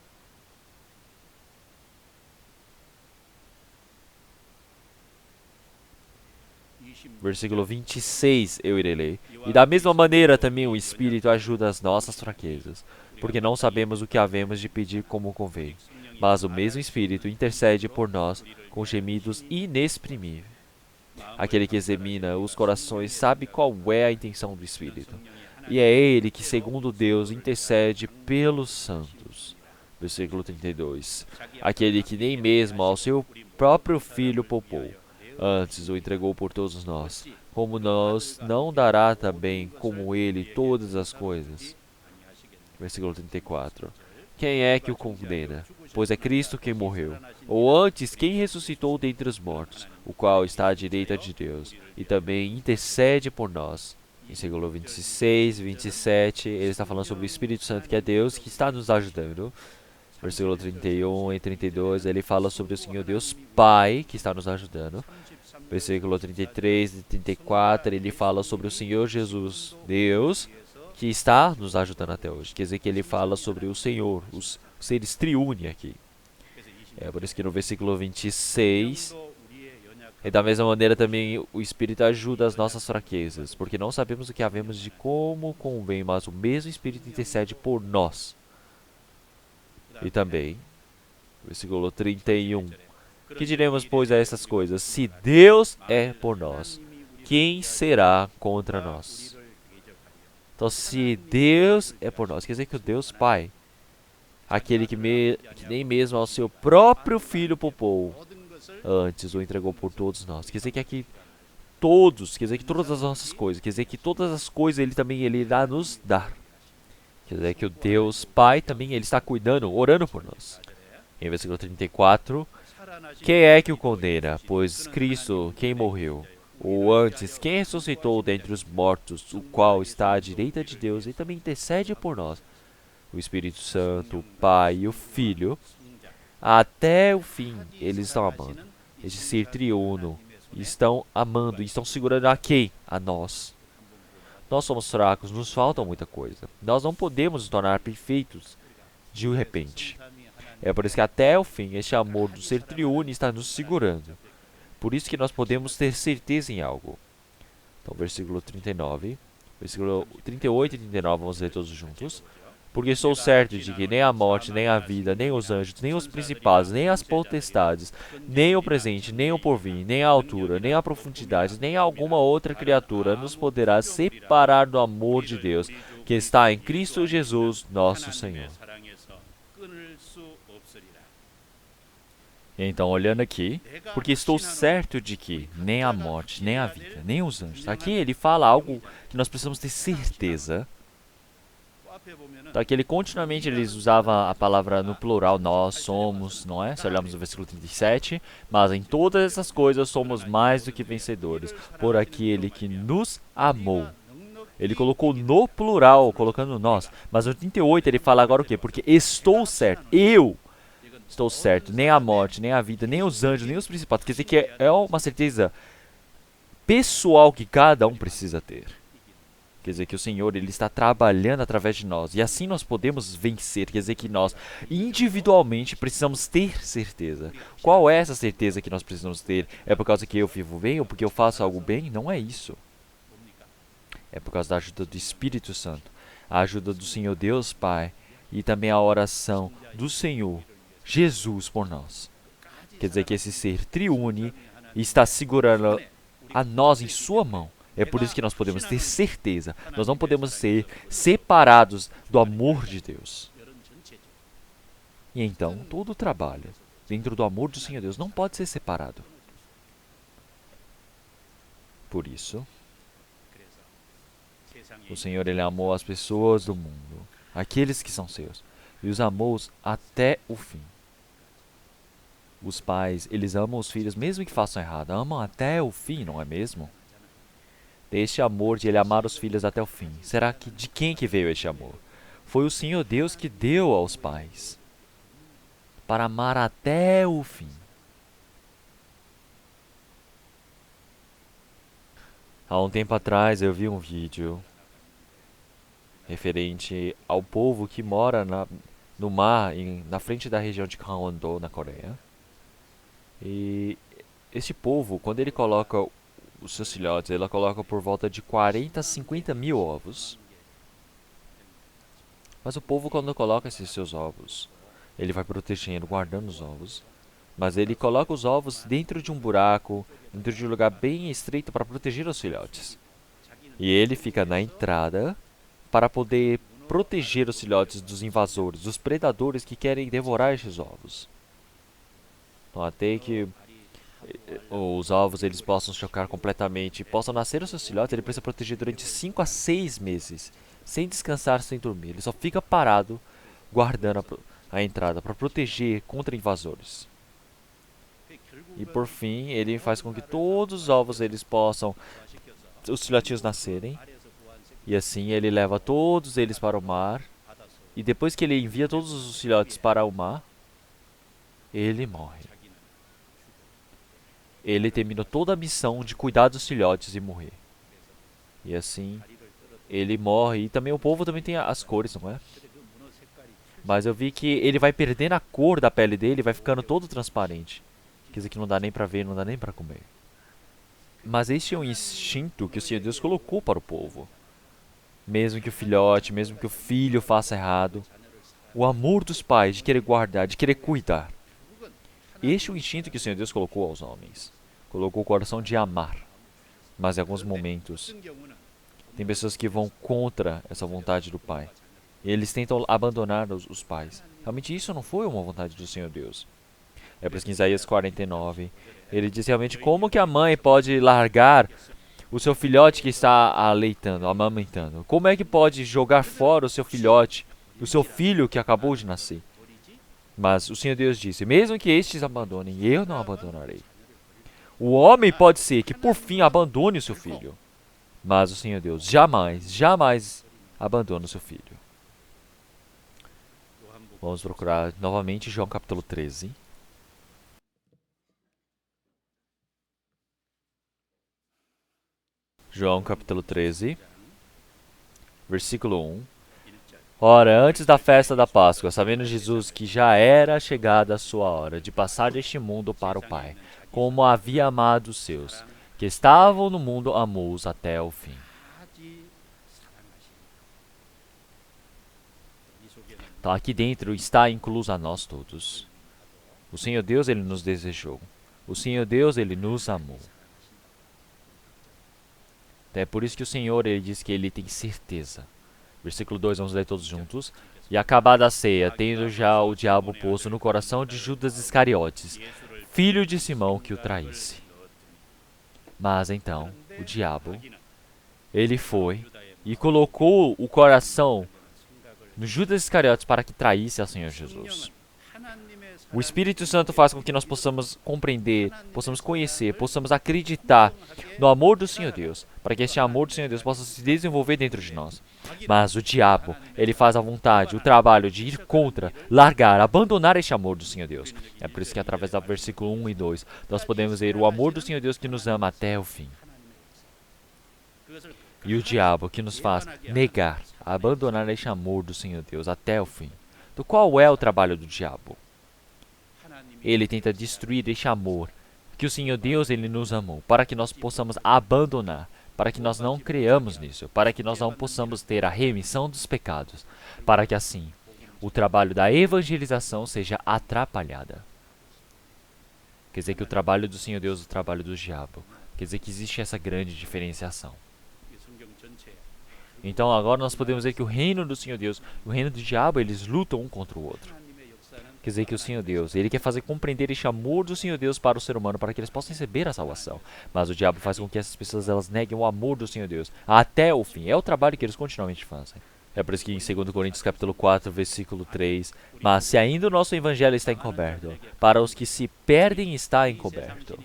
[SPEAKER 1] Versículo 26 eu irei ler. E da mesma maneira também o Espírito ajuda as nossas fraquezas, porque não sabemos o que havemos de pedir como convém. Mas o mesmo Espírito intercede por nós com gemidos inexprimíveis. Aquele que examina os corações sabe qual é a intenção do Espírito. E é ele que, segundo Deus, intercede pelos santos. Versículo 32. Aquele que nem mesmo ao seu próprio Filho poupou, antes o entregou por todos nós, como nos não dará também como ele todas as coisas? Versículo 34. Quem é que o condena? Pois é Cristo quem morreu, ou antes quem ressuscitou dentre os mortos, o qual está à direita de Deus, e também intercede por nós. Versículo 26, 27, ele está falando sobre o Espírito Santo, que é Deus, que está nos ajudando. Versículo 31 e 32, ele fala sobre o Senhor Deus Pai, que está nos ajudando. Versículo 33 e 34, ele fala sobre o Senhor Jesus Deus, que está nos ajudando até hoje. Quer dizer que ele fala sobre o Senhor, os seres triune aqui. É por isso que no versículo 26, e da mesma maneira também o Espírito ajuda as nossas fraquezas, porque não sabemos o que havemos de como convém, mas o mesmo Espírito intercede por nós. E também,
[SPEAKER 3] Versículo 31. Que diremos, pois, a essas coisas? Se Deus é por nós, quem será contra nós? Então, se Deus é por nós, quer dizer que o Deus Pai, aquele que nem mesmo ao seu próprio Filho poupou, antes o entregou por todos nós. Quer dizer que aqui todos, quer dizer que todas as nossas coisas, quer dizer que todas as coisas ele irá nos dar. Quer dizer que o Deus Pai também ele está cuidando, orando por nós. Em versículo 34, quem é que o condena? Pois Cristo, quem morreu, ou antes, quem ressuscitou dentre os mortos, o qual está à direita de Deus e também intercede por nós, o Espírito Santo, o Pai e o Filho, até o fim, eles estão amando. Este ser triuno, estão amando, estão segurando a quem? A nós. Nós somos fracos, nos falta muita coisa. Nós não podemos nos tornar perfeitos de repente. É por isso que até o fim, este amor do ser triuno está nos segurando. Por isso que nós podemos ter certeza em algo. Então, versículo 39, versículo 38 e 39, vamos ler todos juntos. Porque sou certo de que nem a morte, nem a vida, nem os anjos, nem os principados, nem as potestades, nem o presente, nem o porvir, nem a altura, nem a profundidade, nem alguma outra criatura nos poderá separar do amor de Deus, que está em Cristo Jesus, nosso Senhor.
[SPEAKER 1] Então, olhando aqui, porque estou certo de que nem a morte, nem a vida, nem os anjos. Aqui ele fala algo que nós precisamos ter certeza. Então, aqui ele continuamente eles usavam a palavra no plural, nós somos, não é? Se olharmos no versículo 37, mas em todas essas coisas somos mais do que vencedores, por aquele que nos amou. Ele colocou no plural, colocando nós, mas no 38 ele fala agora o quê? Porque estou certo, eu estou certo, nem a morte, nem a vida, nem os anjos, nem os principados. Quer dizer que é uma certeza pessoal que cada um precisa ter. Quer dizer que o Senhor ele está trabalhando através de nós. E assim nós podemos vencer. Quer dizer que nós individualmente precisamos ter certeza. Qual é essa certeza que nós precisamos ter? É por causa que eu vivo bem ou porque eu faço algo bem? Não é isso. É por causa da ajuda do Espírito Santo. A ajuda do Senhor Deus Pai. E também a oração do Senhor Jesus por nós. Quer dizer que esse ser triune está segurando a nós em sua mão. É por isso que nós podemos ter certeza. Nós não podemos ser separados do amor de Deus. E então, todo o trabalho dentro do amor do Senhor Deus não pode ser separado. Por isso, o Senhor ele amou as pessoas do mundo, aqueles que são seus, e os amou até o fim. Os pais, eles amam os filhos mesmo que façam errado, amam até o fim, não é mesmo? Deste amor de ele amar os filhos até o fim. Será que de quem que veio este amor? Foi o Senhor Deus que deu aos pais para amar até o fim. Há um tempo atrás eu vi um vídeo referente ao povo que mora no mar, na frente da região de Gangwon-do, na Coreia. E este povo, quando ele coloca os seus filhotes, ele coloca por volta de 40 a 50 mil ovos. Mas o povo, quando coloca esses seus ovos, ele vai protegendo, guardando os ovos. Mas ele coloca os ovos dentro de um buraco, dentro de um lugar bem estreito para proteger os filhotes. E ele fica na entrada para poder proteger os filhotes dos invasores, dos predadores que querem devorar esses ovos. Então, até que os ovos eles possam chocar completamente, possam nascer os seus filhotes, ele precisa proteger durante 5 a 6 meses, sem descansar, sem dormir. Ele só fica parado, guardando a entrada para proteger contra invasores. E por fim, ele faz com que todos os ovos eles possam, os filhotinhos nascerem. E assim ele leva todos eles para o mar. E depois que ele envia todos os filhotes para o mar, ele morre. Ele terminou toda a missão de cuidar dos filhotes e morrer. E assim, ele morre. E também o povo também tem as cores, não é? Mas eu vi que ele vai perdendo a cor da pele dele, vai ficando todo transparente. Quer dizer que não dá nem para ver, não dá nem para comer. Mas este é um instinto que o Senhor Deus colocou para o povo. Mesmo que o filhote, mesmo que o filho faça errado, o amor dos pais de querer guardar, de querer cuidar. este é o instinto que o Senhor Deus colocou aos homens. Colocou o coração de amar. Mas em alguns momentos, tem pessoas que vão contra essa vontade do Pai. E eles tentam abandonar os pais. Realmente isso não foi uma vontade do Senhor Deus. É por isso que em Isaías 49, ele diz realmente como que a mãe pode largar o seu filhote que está aleitando, amamentando. Como é que pode jogar fora o seu filhote, o seu filho que acabou de nascer? Mas o Senhor Deus disse, mesmo que estes abandonem, eu não abandonarei. O homem pode ser que por fim abandone o seu filho. Mas o Senhor Deus jamais, jamais abandona o seu filho. Vamos procurar novamente João capítulo 13. João capítulo 13, versículo 1. Ora, antes da festa da Páscoa, sabendo Jesus que já era chegada a sua hora de passar deste mundo para o Pai, como havia amado os seus, que estavam no mundo, amou-os até o fim. Então aqui dentro está incluso a nós todos. O Senhor Deus, Ele nos desejou. O Senhor Deus, Ele nos amou. É por isso que o Senhor, Ele diz que Ele tem certeza. Versículo 2, vamos ler todos juntos. E acabada a ceia, tendo já o diabo posto no coração de Judas Iscariotes, filho de Simão, que o traísse. Mas então, o diabo, ele foi e colocou o coração no Judas Iscariotes para que traísse ao Senhor Jesus. O Espírito Santo faz com que nós possamos compreender, possamos conhecer, possamos acreditar no amor do Senhor Deus, para que este amor do Senhor Deus possa se desenvolver dentro de nós. Mas o diabo, ele faz a vontade, o trabalho de ir contra, largar, abandonar este amor do Senhor Deus. É por isso que através do versículo 1 e 2, nós podemos ver o amor do Senhor Deus que nos ama até o fim. E o diabo que nos faz negar, abandonar este amor do Senhor Deus até o fim. Então qual é o trabalho do diabo? Ele tenta destruir este amor que o Senhor Deus ele nos amou, para que nós possamos abandonar, para que nós não creamos nisso, para que nós não possamos ter a remissão dos pecados, para que assim o trabalho da evangelização seja atrapalhada. Quer dizer que o trabalho do Senhor Deus é o trabalho do diabo. Quer dizer que existe essa grande diferenciação. Então agora nós podemos ver que o reino do Senhor Deus e o reino do diabo, eles lutam um contra o outro. Quer dizer que o Senhor Deus, ele quer fazer compreender este amor do Senhor Deus para o ser humano, para que eles possam receber a salvação. Mas o diabo faz com que essas pessoas elas neguem o amor do Senhor Deus até o fim. É o trabalho que eles continuamente fazem. É por isso que em 2 Coríntios capítulo 4, versículo 3, mas se ainda o nosso evangelho está encoberto, para os que se perdem está encoberto,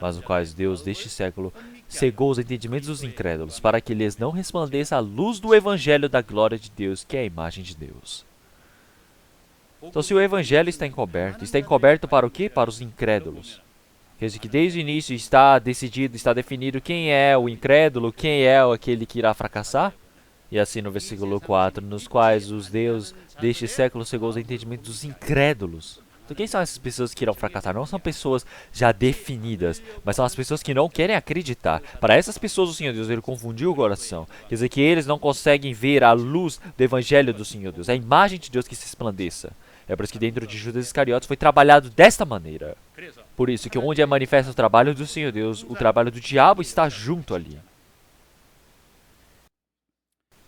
[SPEAKER 1] mas os quais Deus deste século cegou os entendimentos dos incrédulos, para que lhes não resplandeça a luz do evangelho da glória de Deus, que é a imagem de Deus. Então, se o evangelho está encoberto para o quê? Para os incrédulos. Quer dizer que desde o início está decidido, está definido quem é o incrédulo, quem é aquele que irá fracassar. E assim no versículo 4, nos quais os Deus deste século cegou os entendimentos dos incrédulos. Então quem são essas pessoas que irão fracassar? Não são pessoas já definidas, mas são as pessoas que não querem acreditar. Para essas pessoas o Senhor Deus, ele confundiu o coração. Quer dizer que eles não conseguem ver a luz do evangelho do Senhor Deus, a imagem de Deus que se esplandeça. É por isso que dentro de Judas Iscariotes foi trabalhado desta maneira. Por isso que onde é manifesto o trabalho do Senhor Deus, o trabalho do diabo está junto ali.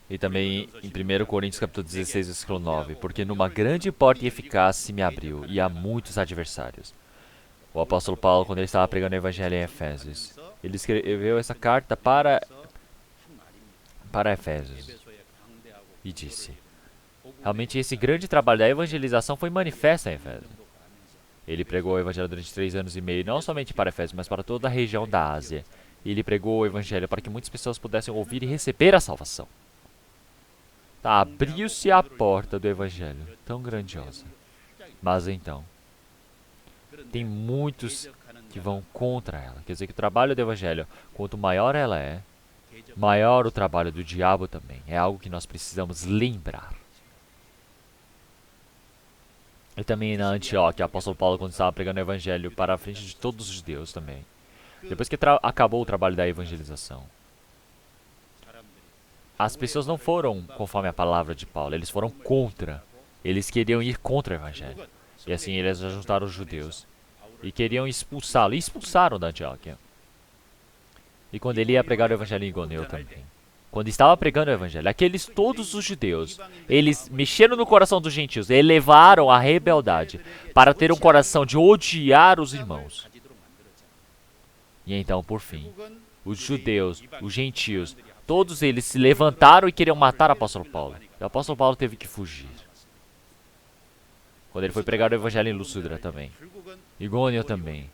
[SPEAKER 1] E também em 1 Coríntios capítulo 16, versículo 9, porque numa grande porta e eficaz se me abriu, e há muitos adversários. O apóstolo Paulo, quando ele estava pregando o evangelho em Efésios, ele escreveu essa carta para Efésios e disse: realmente esse grande trabalho da evangelização foi manifesto em Efésios. Ele pregou o evangelho durante 3 anos e meio, não somente para Efésios, mas para toda a região da Ásia. E ele pregou o evangelho para que muitas pessoas pudessem ouvir e receber a salvação. Tá, abriu-se a porta do evangelho, tão grandiosa. Mas então, tem muitos que vão contra ela. Quer dizer que o trabalho do evangelho, quanto maior ela é, maior o trabalho do diabo também. É algo que nós precisamos lembrar. E também na Antioquia, o apóstolo Paulo, quando estava pregando o evangelho para a frente de todos os judeus também. Depois que acabou o trabalho da evangelização, as pessoas não foram conforme a palavra de Paulo, eles foram contra. Eles queriam ir contra o evangelho. E assim eles ajuntaram os judeus. e queriam expulsá-lo. E expulsaram da Antioquia. E quando ele ia pregar o evangelho em Iconeu também. Quando estava pregando o evangelho, aqueles todos os judeus, eles mexeram no coração dos gentios, elevaram a rebeldade para ter um coração de odiar os irmãos. E então, por fim, os judeus, os gentios, todos eles se levantaram e queriam matar o apóstolo Paulo. E o apóstolo Paulo teve que fugir. Quando ele foi pregar o evangelho em Lúcidra também. Igônio também.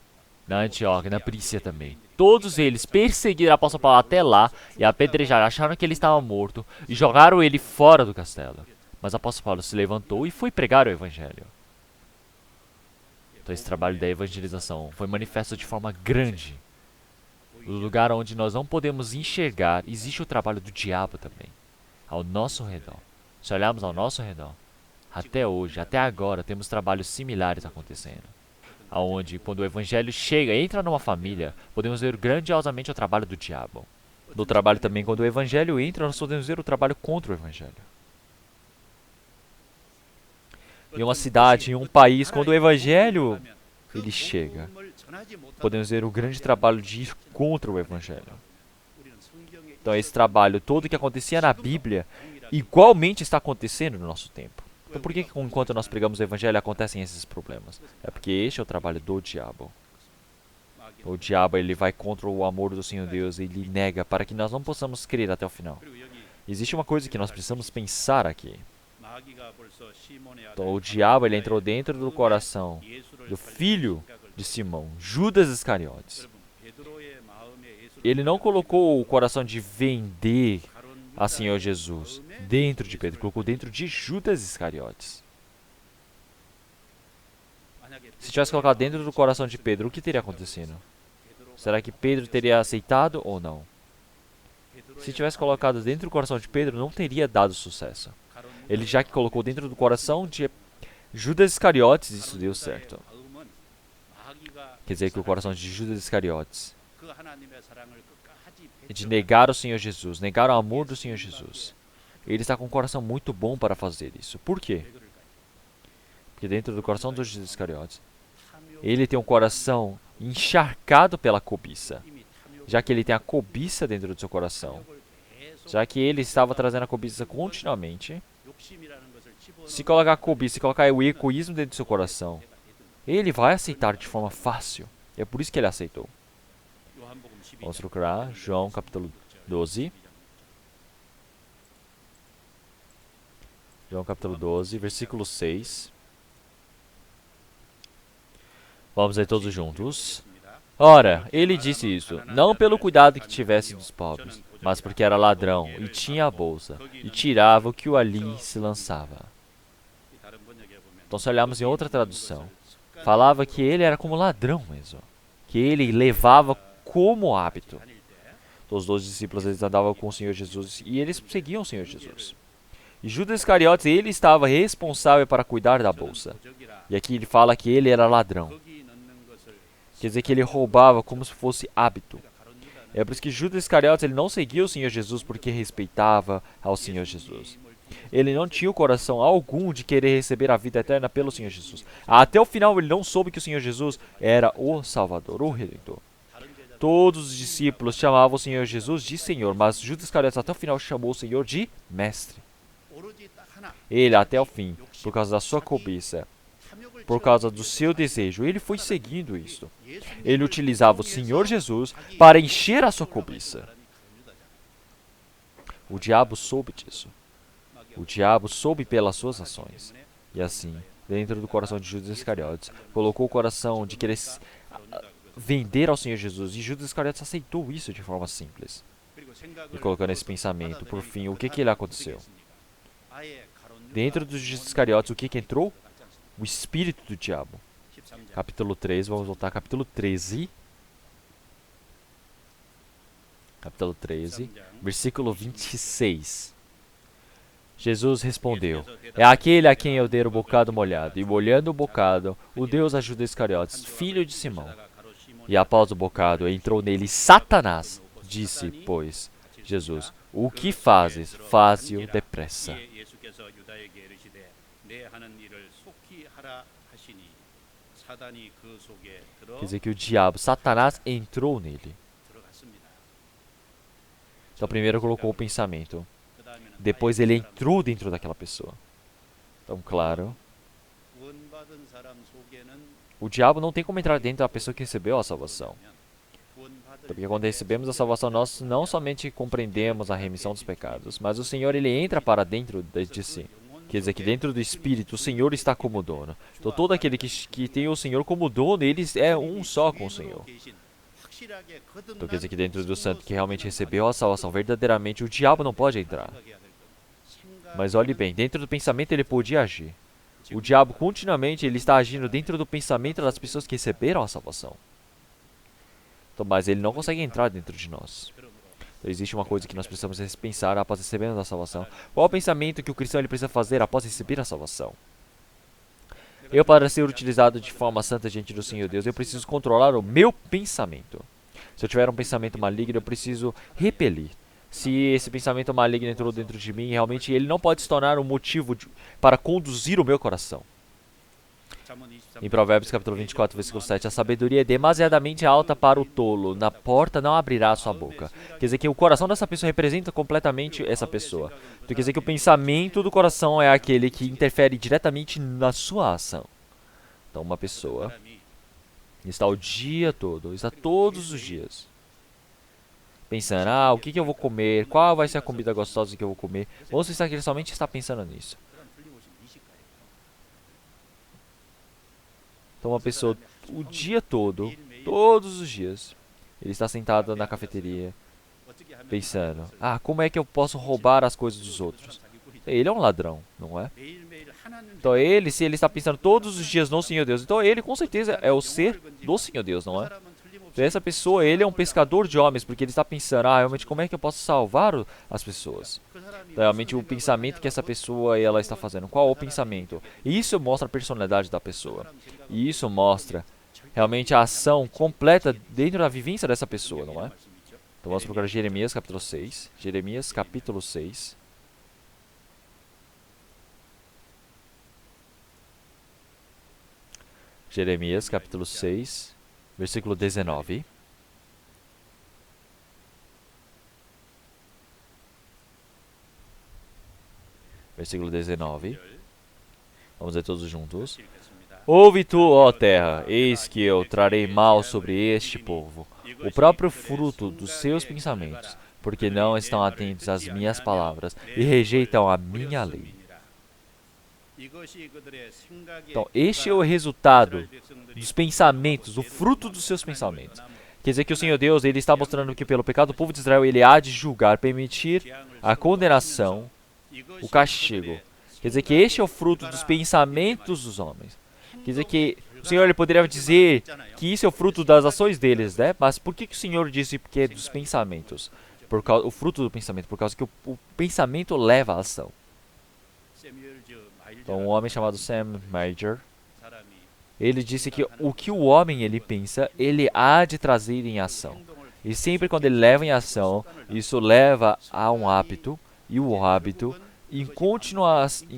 [SPEAKER 1] Na Antioquia, na Prícia também. Todos eles perseguiram o apóstolo Paulo até lá e apedrejaram, acharam que ele estava morto e jogaram ele fora do castelo. Mas o apóstolo Paulo se levantou e foi pregar o evangelho. Então esse trabalho da evangelização foi manifesto de forma grande. No lugar onde nós não podemos enxergar, existe o trabalho do diabo também. Ao nosso redor. Se olharmos ao nosso redor, até hoje, até agora, temos trabalhos similares acontecendo. Onde, quando o evangelho chega, entra numa família, podemos ver grandiosamente o trabalho do diabo. No trabalho também, quando o evangelho entra, nós podemos ver o trabalho contra o evangelho. Em uma cidade, em um país, quando o evangelho ele chega, podemos ver o grande trabalho de ir contra o evangelho. Então esse trabalho todo que acontecia na Bíblia, igualmente está acontecendo no nosso tempo. Então por que enquanto nós pregamos o evangelho acontecem esses problemas? É porque este é o trabalho do diabo. O diabo ele vai contra o amor do Senhor Deus e ele nega para que nós não possamos crer até o final. Existe uma coisa que nós precisamos pensar aqui. Então o diabo ele entrou dentro do coração do filho de Simão, Judas Iscariotes. Ele não colocou o coração de vender a Senhor Jesus dentro de Pedro, colocou dentro de Judas Iscariotes. Se tivesse colocado dentro do coração de Pedro, o que teria acontecido? Será que Pedro teria aceitado ou não? Se tivesse colocado dentro do coração de Pedro, não teria dado sucesso. Ele já que colocou dentro do coração de Judas Iscariotes, isso deu certo. Quer dizer que o coração de Judas Iscariotes é de negar o Senhor Jesus, negar o amor do Senhor Jesus. Ele está com um coração muito bom para fazer isso. Por quê? Porque dentro do coração dos Judas Iscariotes, ele tem um coração encharcado pela cobiça. Já que ele tem a cobiça dentro do seu coração, já que ele estava trazendo a cobiça continuamente, se colocar a cobiça, se colocar o egoísmo dentro do seu coração, ele vai aceitar de forma fácil. E é por isso que ele aceitou. Vamos procurar João capítulo 12. João capítulo 12, versículo 6. Vamos ler todos juntos. Ora, ele disse isso, não pelo cuidado que tivesse dos pobres, mas porque era ladrão, e tinha a bolsa, e tirava o que o ali se lançava. Então, se olharmos em outra tradução, falava que ele era como ladrão mesmo, que ele levava como hábito. Então, os 12 discípulos eles andavam com o Senhor Jesus, e eles seguiam o Senhor Jesus. E Judas Iscariotes, ele estava responsável para cuidar da bolsa. E aqui ele fala que ele era ladrão. Quer dizer que ele roubava como se fosse hábito. É por isso que Judas Iscariotes ele não seguia o Senhor Jesus porque respeitava ao Senhor Jesus. Ele não tinha o coração algum de querer receber a vida eterna pelo Senhor Jesus. Até o final ele não soube que o Senhor Jesus era o Salvador, o Redentor. Todos os discípulos chamavam o Senhor Jesus de Senhor, mas Judas Iscariotes até o final chamou o Senhor de Mestre. Ele até o fim, por causa da sua cobiça, por causa do seu desejo, ele foi seguindo isso. Ele utilizava o Senhor Jesus para encher a sua cobiça. O diabo soube disso. O diabo soube pelas suas ações. E assim, dentro do coração de Judas Iscariotes, colocou o coração de querer vender ao Senhor Jesus. E Judas Iscariotes aceitou isso de forma simples. E colocando esse pensamento, por fim, o que lhe aconteceu? Dentro dos Judas Iscariotes, o que entrou? O espírito do diabo. Capítulo 3, vamos voltar a capítulo 13. Capítulo 13, versículo 26. Jesus respondeu, é aquele a quem eu dei o bocado molhado. E molhando o bocado, o Deus a Judas Iscariotes, filho de Simão. E após o bocado, entrou nele Satanás. Disse, pois, Jesus, o que fazes? Faze-o depressa.
[SPEAKER 2] 사단이 그 속에
[SPEAKER 3] Quer dizer que o diabo, Satanás, entrou nele.
[SPEAKER 2] 들어갔습니다.
[SPEAKER 3] Então primeiro colocou o pensamento.
[SPEAKER 2] 그다음에는
[SPEAKER 3] Depois ele entrou dentro daquela pessoa. Então, claro,
[SPEAKER 2] 구원받은 사람 속에는
[SPEAKER 3] o diabo não tem como entrar dentro da pessoa que recebeu a salvação.
[SPEAKER 2] 구원받을
[SPEAKER 3] Porque quando recebemos a salvação, nós não somente compreendemos a remissão dos pecados, mas o Senhor, ele entra para dentro de si. Quer dizer que dentro do Espírito, o Senhor está como dono. Então todo aquele que tem o Senhor como dono, ele é um só com o Senhor. Então quer dizer que dentro do santo que realmente recebeu a salvação, verdadeiramente o diabo não pode entrar. Mas olhe bem, dentro do pensamento ele podia agir. O diabo continuamente ele está agindo dentro do pensamento das pessoas que receberam a salvação. Então, mas ele não consegue entrar dentro de nós. Então, existe uma coisa que nós precisamos pensar após recebermos a salvação. Qual é o pensamento que o cristão ele precisa fazer após receber a salvação? Eu, para ser utilizado de forma santa diante do Senhor Deus, eu preciso controlar o meu pensamento. Se eu tiver um pensamento maligno, eu preciso repelir. Se esse pensamento maligno entrou dentro de mim, realmente ele não pode se tornar um motivo para conduzir o meu coração. Em Provérbios capítulo 24, versículo 7, a sabedoria é demasiadamente alta para o tolo, na porta não abrirá a sua boca. Quer dizer que o coração dessa pessoa representa completamente essa pessoa. Então, quer dizer que o pensamento do coração é aquele que interfere diretamente na sua ação. Então uma pessoa está o dia todo, está todos os dias pensando, o que eu vou comer, qual vai ser a comida gostosa que eu vou comer. Ou se ele somente está pensando nisso. Então uma pessoa o dia todo, todos os dias, ele está sentado na cafeteria, pensando, como é que eu posso roubar as coisas dos outros? Ele é um ladrão, não é? Então ele, se ele está pensando todos os dias no Senhor Deus, então ele com certeza é o ser do Senhor Deus, não é? Então essa pessoa, ele é um pescador de homens, porque ele está pensando, realmente como é que eu posso salvar as pessoas? Então, realmente o pensamento que essa pessoa ela está fazendo, qual é o pensamento? E isso mostra a personalidade da pessoa. E isso mostra realmente a ação completa dentro da vivência dessa pessoa, não é? Então vamos procurar Jeremias capítulo 6. Jeremias capítulo 6. Jeremias capítulo 6, versículo 19. Versículo 19. Vamos ler todos juntos. Ouve tu, ó terra, eis que eu trarei mal sobre este povo, o próprio fruto dos seus pensamentos, porque não estão atentos às minhas palavras e rejeitam a minha lei. Então, este é o resultado dos pensamentos, o fruto dos seus pensamentos. Quer dizer que o Senhor Deus, ele está mostrando que pelo pecado do povo de Israel, ele há de julgar, permitir a condenação, o castigo. Quer dizer que este é o fruto dos pensamentos dos homens. Quer dizer que o Senhor ele poderia dizer que isso é o fruto das ações deles, né? Mas por que o Senhor disse que é dos pensamentos? Por causa, o fruto do pensamento, por causa que o pensamento leva à ação. Então, um homem chamado Sam Major, ele disse que o que o homem ele pensa, ele há de trazer em ação. E sempre quando ele leva em ação, isso leva a um hábito, e o hábito, em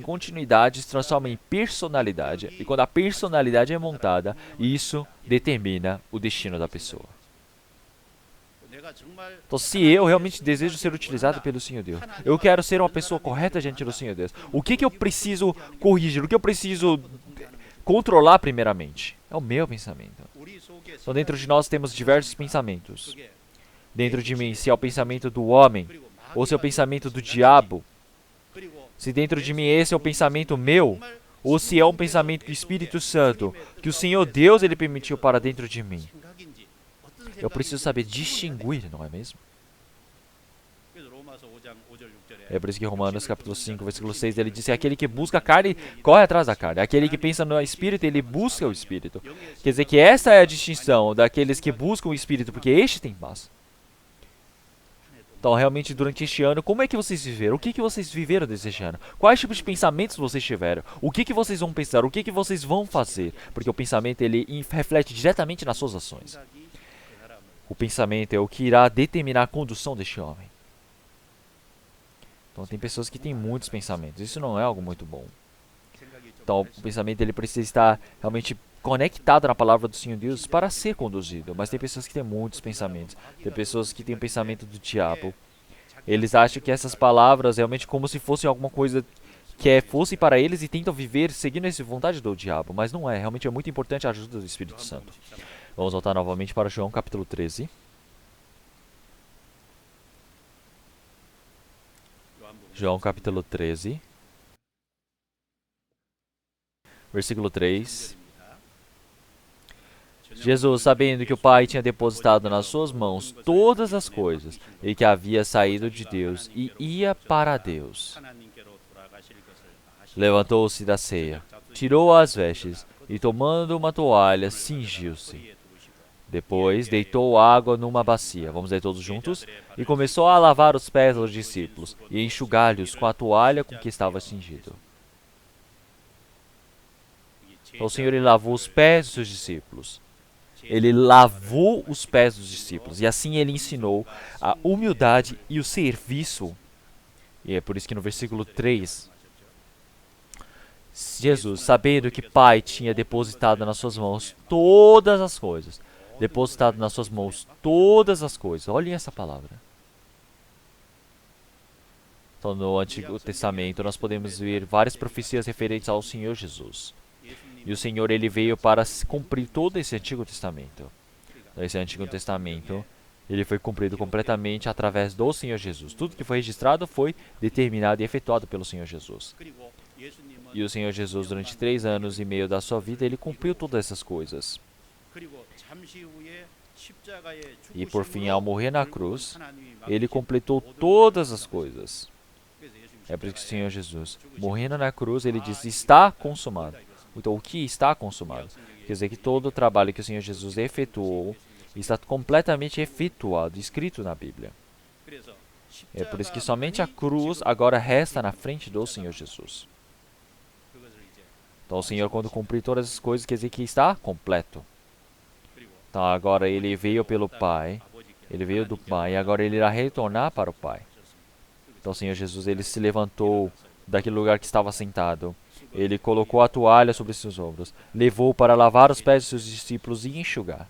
[SPEAKER 3] continuidade, se transforma em personalidade. E quando a personalidade é montada, isso determina o destino da pessoa. Então, se eu realmente desejo ser utilizado pelo Senhor Deus, eu quero ser uma pessoa correta diante do Senhor Deus, o que eu preciso corrigir? O que eu preciso controlar primeiramente? É o meu pensamento. Então, dentro de nós temos diversos pensamentos. Dentro de mim, se é o pensamento do homem, ou se é o pensamento do diabo, se dentro de mim esse é o pensamento meu, ou se é um pensamento do Espírito Santo, que o Senhor Deus ele permitiu para dentro de mim. Eu preciso saber distinguir, não é mesmo? É por isso que Romanos capítulo 5, versículo 6, ele diz que aquele que busca a carne, corre atrás da carne. Aquele que pensa no Espírito, ele busca o Espírito. Quer dizer que essa é a distinção daqueles que buscam o Espírito, porque este tem paz. Então, realmente, durante este ano, como é que vocês viveram? O que vocês viveram desse ano? Quais tipos de pensamentos vocês tiveram? O que vocês vão pensar? O que vocês vão fazer? Porque o pensamento, ele reflete diretamente nas suas ações. O pensamento é o que irá determinar a condução deste homem. Então, tem pessoas que têm muitos pensamentos. Isso não é algo muito bom. Então, o pensamento ele precisa estar realmente
[SPEAKER 1] conectado na palavra do Senhor Deus para ser conduzido. Mas tem pessoas que têm muitos pensamentos. Tem pessoas que têm o pensamento do diabo. Eles acham que essas palavras realmente como se fosse alguma coisa que fosse para eles e tentam viver seguindo essa vontade do diabo. Mas não é. Realmente é muito importante a ajuda do Espírito Santo. Vamos voltar novamente para João capítulo 13. João capítulo 13. Versículo 3. Jesus, sabendo que o Pai tinha depositado nas suas mãos todas as coisas e que havia saído de Deus e ia para Deus, levantou-se da ceia, tirou as vestes e, tomando uma toalha, cingiu-se. Depois, deitou água numa bacia, vamos ler todos juntos, e começou a lavar os pés dos discípulos e enxugar-lhes com a toalha com que estava cingido. Então, o Senhor ele lavou os pés dos seus discípulos. Ele lavou os pés dos discípulos. E assim ele ensinou a humildade e o serviço. E é por isso que no versículo 3, Jesus, sabendo que Pai tinha depositado nas suas mãos todas as coisas. Depositado nas suas mãos todas as coisas. Olhem essa palavra. Então, no Antigo Testamento, nós podemos ver várias profecias referentes ao Senhor Jesus. E o Senhor ele veio para cumprir todo esse Antigo Testamento. Esse Antigo Testamento ele foi cumprido completamente através do Senhor Jesus. Tudo que foi registrado foi determinado e efetuado pelo Senhor Jesus. E o Senhor Jesus, durante 3 anos e meio da sua vida, ele cumpriu todas essas coisas. E por fim, ao morrer na cruz, ele completou todas as coisas. É por isso que o Senhor Jesus, morrendo na cruz, ele diz, está consumado. Então, o que está consumado? Quer dizer que todo o trabalho que o Senhor Jesus efetuou está completamente efetuado, escrito na Bíblia. É por isso que somente a cruz agora resta na frente do Senhor Jesus. Então, o Senhor, quando cumprir todas as coisas, quer dizer que está completo. Então, agora ele veio pelo Pai, ele veio do Pai, e agora ele irá retornar para o Pai. Então, o Senhor Jesus, ele se levantou daquele lugar que estava sentado. Ele colocou a toalha sobre seus ombros, levou para lavar os pés de seus discípulos e enxugar.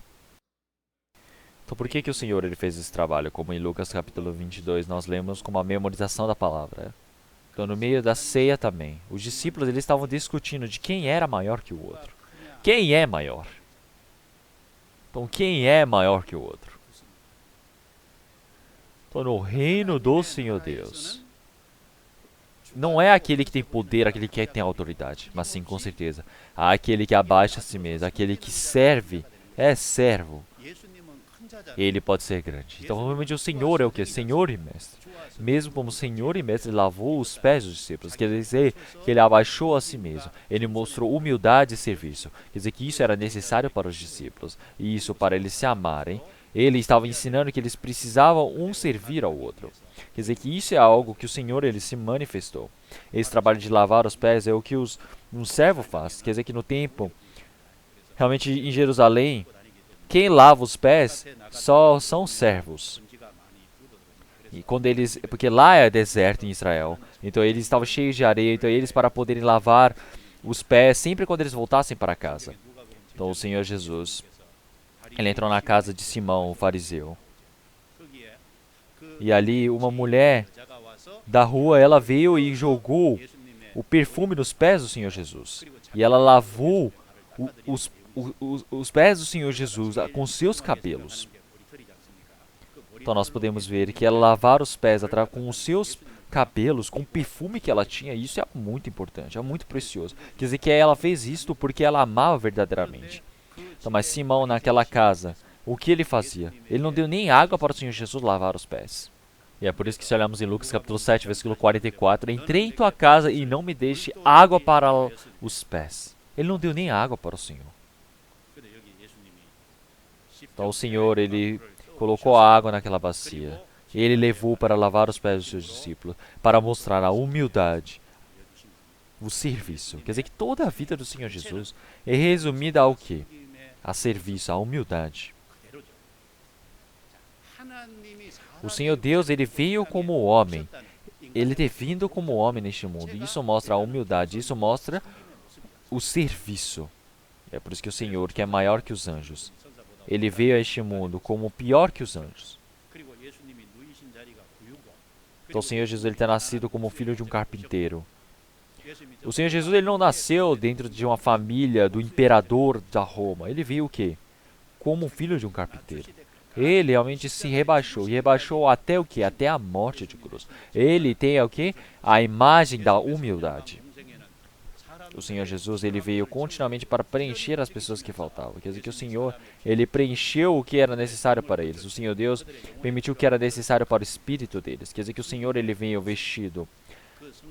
[SPEAKER 1] Então, por que o Senhor ele fez esse trabalho? Como em Lucas capítulo 22, nós lemos como a memorização da palavra. Então, no meio da ceia também, os discípulos eles estavam discutindo de quem era maior que o outro. Quem é maior? Então, quem é maior que o outro? Então, no reino do Senhor Deus, não é aquele que tem poder, aquele que tem autoridade, mas sim, com certeza, aquele que abaixa a si mesmo, aquele que serve, é servo. Ele pode ser grande. Então, realmente, o Senhor é o que? Senhor e Mestre. Mesmo como Senhor e Mestre, ele lavou os pés dos discípulos. Quer dizer que ele abaixou a si mesmo. Ele mostrou humildade e serviço. Quer dizer que isso era necessário para os discípulos. E isso para eles se amarem. Ele estava ensinando que eles precisavam um servir ao outro. Quer dizer que isso é algo que o Senhor ele se manifestou. Esse trabalho de lavar os pés é o que um servo faz. Quer dizer que no tempo, realmente em Jerusalém, quem lava os pés só são servos. E quando eles, porque lá é deserto em Israel, então eles estavam cheios de areia, então eles para poderem lavar os pés sempre quando eles voltassem para casa. Então o Senhor Jesus, ele entrou na casa de Simão, o fariseu. E ali uma mulher da rua, ela veio e jogou o perfume nos pés do Senhor Jesus. E ela lavou os pés do Senhor Jesus com seus cabelos. Então nós podemos ver que ela lavar os pés com os seus cabelos, com o perfume que ela tinha, isso é muito importante, é muito precioso. Quer dizer que ela fez isto porque ela amava verdadeiramente. Então, mas Simão naquela casa, o que ele fazia? Ele não deu nem água para o Senhor Jesus lavar os pés. E é por isso que se olhamos em Lucas capítulo 7, versículo 44, entrei em tua casa e não me deixe água para os pés. Ele não deu nem água para o Senhor. Então o Senhor, ele colocou a água naquela bacia. E ele levou para lavar os pés dos seus discípulos, para mostrar a humildade, o serviço. Quer dizer que toda a vida do Senhor Jesus é resumida ao quê? A serviço, a humildade. O Senhor Deus, ele veio como homem. Ele ter vindo como homem neste mundo. Isso mostra a humildade, isso mostra o serviço. É por isso que o Senhor, que é maior que os anjos, ele veio a este mundo como pior que os anjos. Então o Senhor Jesus ele tem nascido como filho de um carpinteiro. O Senhor Jesus ele não nasceu dentro de uma família do imperador da Roma. Ele veio o quê? Como filho de um carpinteiro. Ele realmente se rebaixou. E rebaixou até o quê? Até a morte de cruz. Ele tem o quê? A imagem da humildade. O Senhor Jesus ele veio continuamente para preencher as pessoas que faltavam. Quer dizer que o Senhor ele preencheu o que era necessário para eles. O Senhor Deus permitiu o que era necessário para o espírito deles. Quer dizer que o Senhor ele veio vestido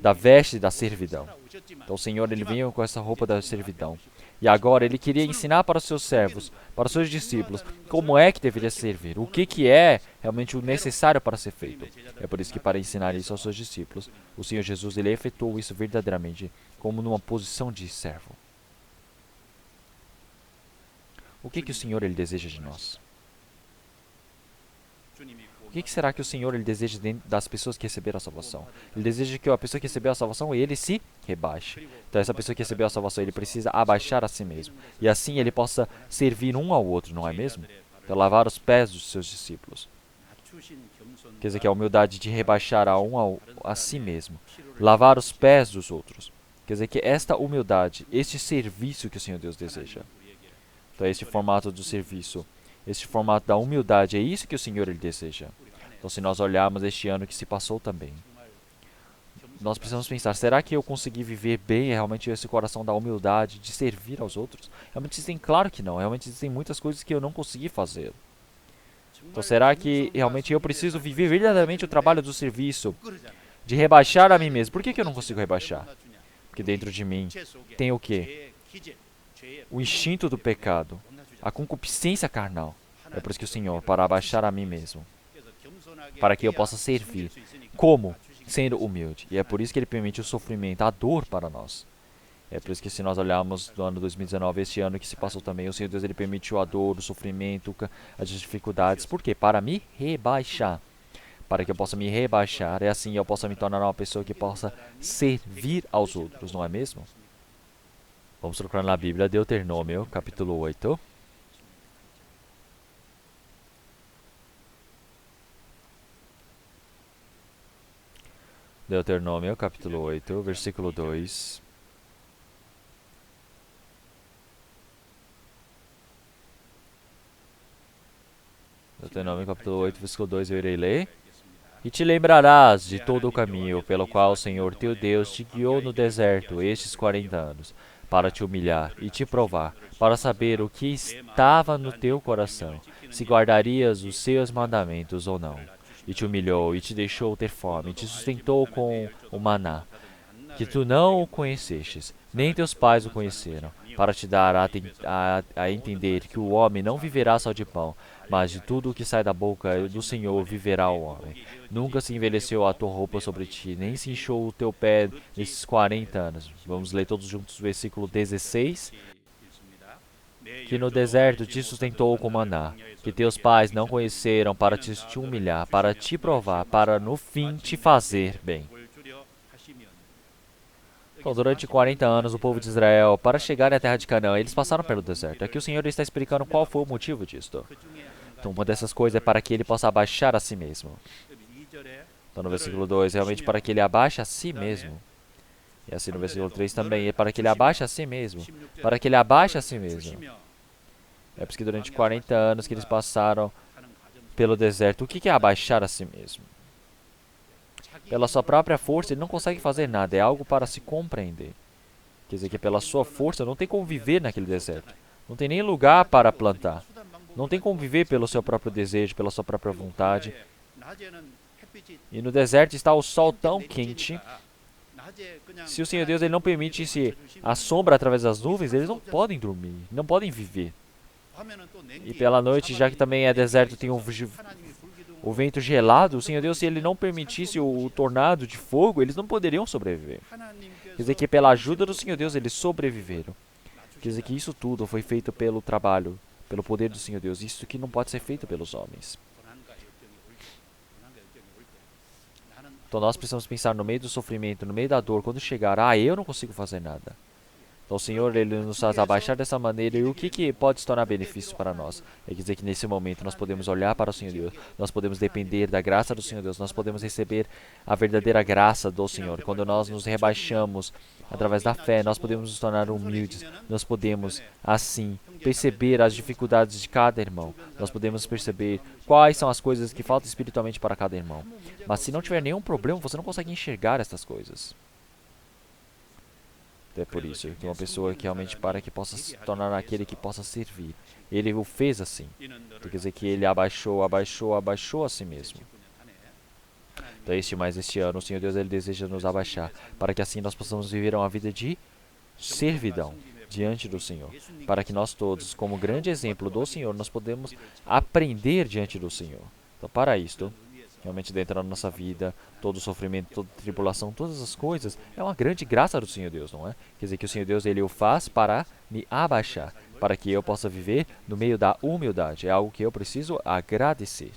[SPEAKER 1] da veste da servidão. Então o Senhor ele veio com essa roupa da servidão. E agora ele queria ensinar para os seus servos, para os seus discípulos, como é que deveria servir, o que é realmente o necessário para ser feito. É por isso que para ensinar isso aos seus discípulos, o Senhor Jesus ele efetuou isso verdadeiramente como numa posição de servo. O que o Senhor ele deseja de nós? O que será que o Senhor ele deseja das pessoas que receberam a salvação? Ele deseja que a pessoa que recebeu a salvação, ele se rebaixe. Então essa pessoa que recebeu a salvação, ele precisa abaixar a si mesmo. E assim ele possa servir um ao outro, não é mesmo? Então lavar os pés dos seus discípulos. Quer dizer que a humildade de rebaixar a si mesmo. Lavar os pés dos outros. Quer dizer que esta humildade, este serviço que o Senhor Deus deseja. Então este formato do serviço, este formato da humildade, é isso que o Senhor ele deseja. Então se nós olharmos este ano que se passou também, nós precisamos pensar, será que eu consegui viver bem realmente esse coração da humildade, de servir aos outros? Realmente existem, claro que não, realmente existem muitas coisas que eu não consegui fazer. Então será que realmente eu preciso viver verdadeiramente o trabalho do serviço, de rebaixar a mim mesmo? Por que eu não consigo rebaixar? Porque dentro de mim tem o quê? O instinto do pecado, a concupiscência carnal. É por isso que o Senhor, para abaixar a mim mesmo, para que eu possa servir. Como? Sendo humilde. E é por isso que ele permite o sofrimento, a dor para nós. É por isso que se nós olharmos do ano 2019, este ano que se passou também, o Senhor Deus ele permitiu a dor, o sofrimento, as dificuldades. Por quê? Para me rebaixar. Para que eu possa me rebaixar, e assim eu possa me tornar uma pessoa que possa servir aos outros, não é mesmo? Vamos procurar na Bíblia, Deuteronômio, capítulo 8. Deuteronômio, capítulo 8, versículo 2. Deuteronômio, capítulo 8, versículo 2, eu irei ler. E te lembrarás de todo o caminho pelo qual o Senhor teu Deus te guiou no deserto estes 40 anos, para te humilhar e te provar, para saber o que estava no teu coração, se guardarias os seus mandamentos ou não. E te humilhou, e te deixou ter fome, e te sustentou com o maná, que tu não o conhecestes, nem teus pais o conheceram, para te dar a entender que o homem não viverá só de pão, mas de tudo o que sai da boca do Senhor viverá o homem. Nunca se envelheceu a tua roupa sobre ti, nem se inchou o teu pé nesses 40 anos. Vamos ler todos juntos o versículo 16. Que no deserto te sustentou com maná, que teus pais não conheceram, para te humilhar, para te provar, para no fim te fazer bem. Então, durante 40 anos, o povo de Israel, para chegar à terra de Canaã, eles passaram pelo deserto. Aqui o Senhor está explicando qual foi o motivo disto. Então, uma dessas coisas é para que ele possa abaixar a si mesmo. Então, no versículo 2, realmente para que ele abaixe a si mesmo. E assim no versículo 3 também, é para que ele abaixe a si mesmo. Para que ele abaixe a si mesmo. É por isso que durante 40 anos que eles passaram pelo deserto, o que é abaixar a si mesmo? Pela sua própria força, ele não consegue fazer nada, é algo para se compreender. Quer dizer que pela sua força não tem como viver naquele deserto. Não tem nem lugar para plantar. Não tem como viver pelo seu próprio desejo, pela sua própria vontade. E no deserto está o sol tão quente. Se o Senhor Deus ele não permitisse a sombra através das nuvens, eles não podem dormir, não podem viver. E pela noite, já que também é deserto, tem o vento gelado, o Senhor Deus, se ele não permitisse o tornado de fogo, eles não poderiam sobreviver. Quer dizer que pela ajuda do Senhor Deus, eles sobreviveram. Quer dizer que isso tudo foi feito pelo trabalho, pelo poder do Senhor Deus. Isso que não pode ser feito pelos homens. Então nós precisamos pensar no meio do sofrimento, no meio da dor, quando chegar, eu não consigo fazer nada.
[SPEAKER 3] Então o Senhor, Ele nos faz abaixar dessa maneira. E o que pode se tornar benefício para nós? É dizer que nesse momento nós podemos olhar para o Senhor Deus, nós podemos depender da graça do Senhor Deus, nós podemos receber a verdadeira graça do Senhor. Quando nós nos rebaixamos através da fé, nós podemos nos tornar humildes, nós podemos, assim, perceber as dificuldades de cada irmão, nós podemos perceber quais são as coisas que faltam espiritualmente para cada irmão. Mas se não tiver nenhum problema, você não consegue enxergar essas coisas. É por isso que uma pessoa que realmente para que possa se tornar aquele que possa servir, ele o fez assim. Então, quer dizer que ele abaixou a si mesmo. Então este ano, o Senhor Deus, ele deseja nos abaixar, para que assim nós possamos viver uma vida de servidão diante do Senhor, para que nós todos, como grande exemplo do Senhor, nós podemos aprender diante do Senhor. Então, para isto, realmente dentro da nossa vida, todo sofrimento, toda tribulação, todas as coisas, é uma grande graça do Senhor Deus, não é? Quer dizer que o Senhor Deus, ele o faz para me abaixar, para que eu possa viver no meio da humildade. É algo que eu preciso agradecer.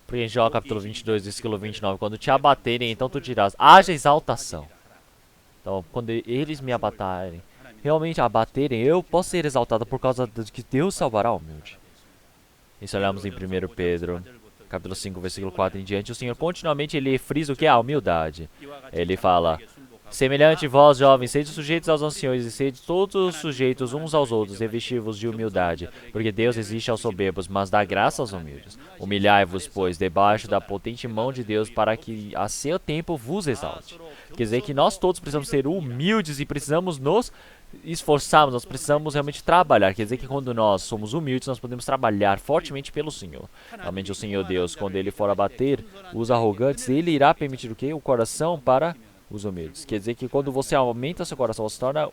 [SPEAKER 3] Porque em Jó capítulo 22, versículo 29, quando te abaterem, então tu dirás, haja exaltação. Então, quando eles me abaterem, realmente abaterem, eu posso ser exaltado por causa de que Deus salvará o humilde. Isso olhamos em 1 Pedro capítulo 5, versículo 4 em diante, o Senhor continuamente ele frisa o que é a humildade. Ele fala, semelhante vós, jovens, sede sujeitos aos anciões e sede todos sujeitos uns aos outros, revestivos de humildade, porque Deus resiste aos soberbos, mas dá graça aos humildes. Humilhai-vos, pois, debaixo da potente mão de Deus, para que a seu tempo vos exalte. Quer dizer que nós todos precisamos ser humildes e precisamos nos esforçarmos, nós precisamos realmente trabalhar. Quer dizer que quando nós somos humildes, nós podemos trabalhar fortemente pelo Senhor. Realmente o Senhor Deus, quando Ele for abater os arrogantes, Ele irá permitir o quê? O coração para os humildes. Quer dizer que quando você aumenta seu coração, você se torna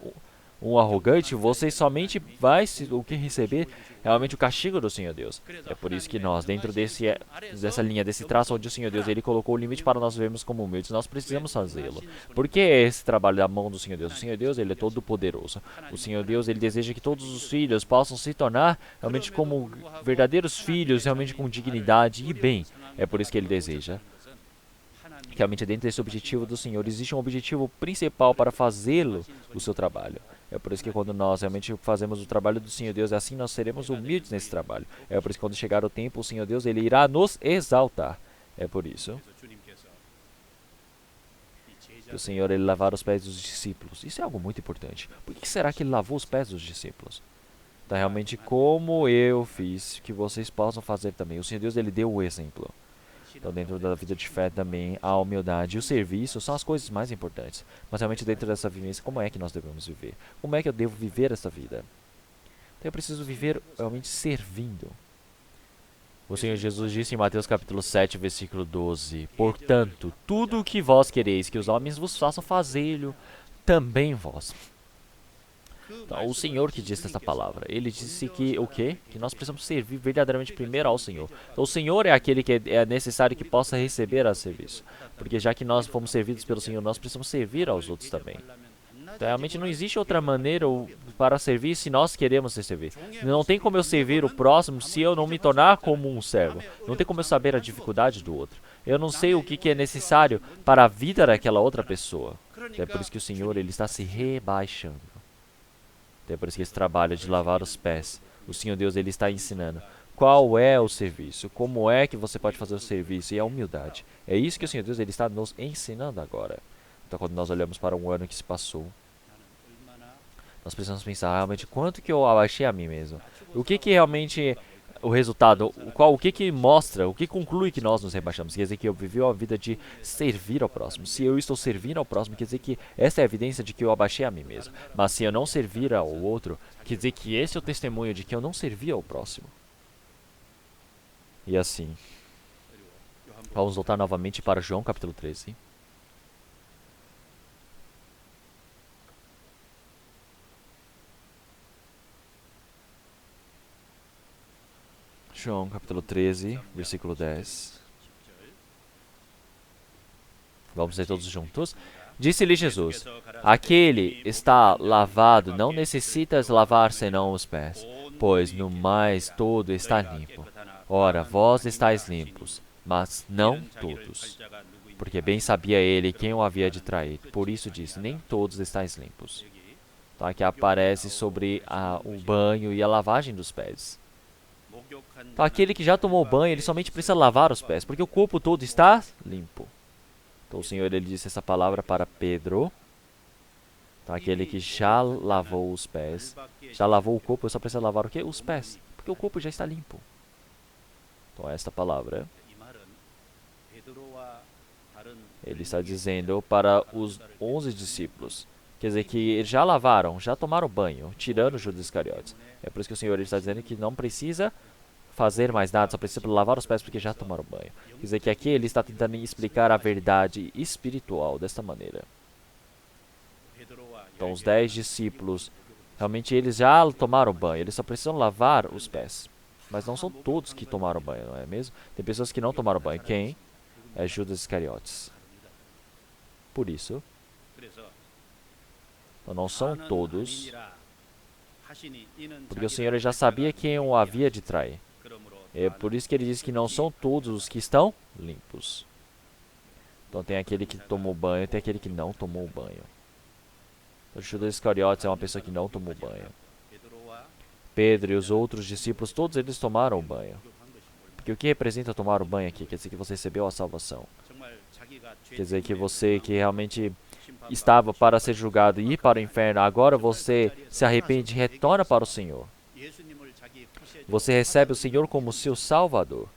[SPEAKER 3] um arrogante, você somente vai receber realmente o castigo do Senhor Deus. É por isso que nós, dentro dessa linha, desse traço onde o Senhor Deus, ele colocou o limite para nós vermos como humildes, nós precisamos fazê-lo. Por que esse trabalho da mão do Senhor Deus? O Senhor Deus, ele é todo poderoso. O Senhor Deus, ele deseja que todos os filhos possam se tornar realmente como verdadeiros filhos, realmente com dignidade e bem. É por isso que ele deseja. Realmente dentro desse objetivo do Senhor, existe um objetivo principal para fazê-lo o seu trabalho. É por isso que quando nós realmente fazemos o trabalho do Senhor Deus, assim nós seremos humildes nesse trabalho. É por isso que quando chegar o tempo, o Senhor Deus, ele irá nos exaltar. É por isso que o Senhor, ele lavar os pés dos discípulos. Isso é algo muito importante. Por que será que ele lavou os pés dos discípulos? Então, realmente, como eu fiz, que vocês possam fazer também. O Senhor Deus, ele deu o exemplo. Então, dentro da vida de fé também, a humildade e o serviço são as coisas mais importantes. Mas realmente dentro dessa vivência, como é que nós devemos viver? Como é que eu devo viver essa vida? Então eu preciso viver realmente servindo. O Senhor Jesus disse em Mateus capítulo 7, versículo 12, portanto, tudo o que vós quereis que os homens vos façam, fazê-lo também vós. Então, o Senhor que disse essa palavra, ele disse que o quê? Que nós precisamos servir verdadeiramente primeiro ao Senhor. Então, o Senhor é aquele que é necessário que possa receber a serviço. Porque já que nós fomos servidos pelo Senhor, nós precisamos servir aos outros também. Então, realmente não existe outra maneira para servir se nós queremos ser servir. Não tem como eu servir o próximo se eu não me tornar como um servo. Não tem como eu saber a dificuldade do outro. Eu não sei o que é necessário para a vida daquela outra pessoa. É por isso que o Senhor, ele está se rebaixando. É por isso que esse trabalho de lavar os pés, o Senhor Deus, ele está ensinando qual é o serviço, como é que você pode fazer o serviço e a humildade. É isso que o Senhor Deus, ele está nos ensinando agora. Então, quando nós olhamos para um ano que se passou, nós precisamos pensar realmente quanto que eu abaixei a mim mesmo. O que realmente o resultado, o que mostra, o que conclui que nós nos rebaixamos. Quer dizer que eu vivi a vida de servir ao próximo. Se eu estou servindo ao próximo, quer dizer que essa é a evidência de que eu abaixei a mim mesmo. Mas se eu não servir ao outro, quer dizer que esse é o testemunho de que eu não servi ao próximo. E assim, vamos voltar novamente para João capítulo 13. João capítulo 13, versículo 10. Vamos ler todos juntos. Disse-lhe Jesus, aquele está lavado, não necessitas lavar senão os pés, pois no mais todo está limpo. Ora, vós estáis limpos, mas não todos.
[SPEAKER 1] porque bem sabia ele quem o havia de trair. Por isso disse, nem todos estáis limpos. Então aqui aparece sobre o banho e a lavagem dos pés. Então aquele que já tomou banho, ele somente precisa lavar os pés, porque o corpo todo está limpo. Então o Senhor, ele disse essa palavra para Pedro. Então aquele que já lavou os pés, já lavou o corpo, só precisa lavar o quê? Os pés, porque o corpo já está limpo. Então esta palavra, ele está dizendo para os 11 discípulos. Quer dizer que eles já lavaram, já tomaram banho, tirando Judas Iscariotes. É por isso que o Senhor, ele está dizendo que não precisa fazer mais nada, só precisa lavar os pés porque já tomaram banho. Quer dizer que aqui ele está tentando explicar a verdade espiritual desta maneira. Então os 10 discípulos, realmente eles já tomaram banho, eles só precisam lavar os pés. Mas não são todos que tomaram banho, não é mesmo? Tem pessoas que não tomaram banho. Quem? É Judas Iscariotes. Por isso, então não são todos, porque o Senhor já sabia quem o havia de trair. É por isso que ele diz que não são todos os que estão limpos. Então tem aquele que tomou banho e tem aquele que não tomou banho. Então, Judas Iscariotes é uma pessoa que não tomou banho. Pedro e os outros discípulos, todos eles tomaram banho. Porque o que representa tomar o banho aqui? Quer dizer que você recebeu a salvação. Quer dizer que você que realmente estava para ser julgado e ir para o inferno, agora você se arrepende e retorna para o Senhor. Você recebe o Senhor como seu Salvador.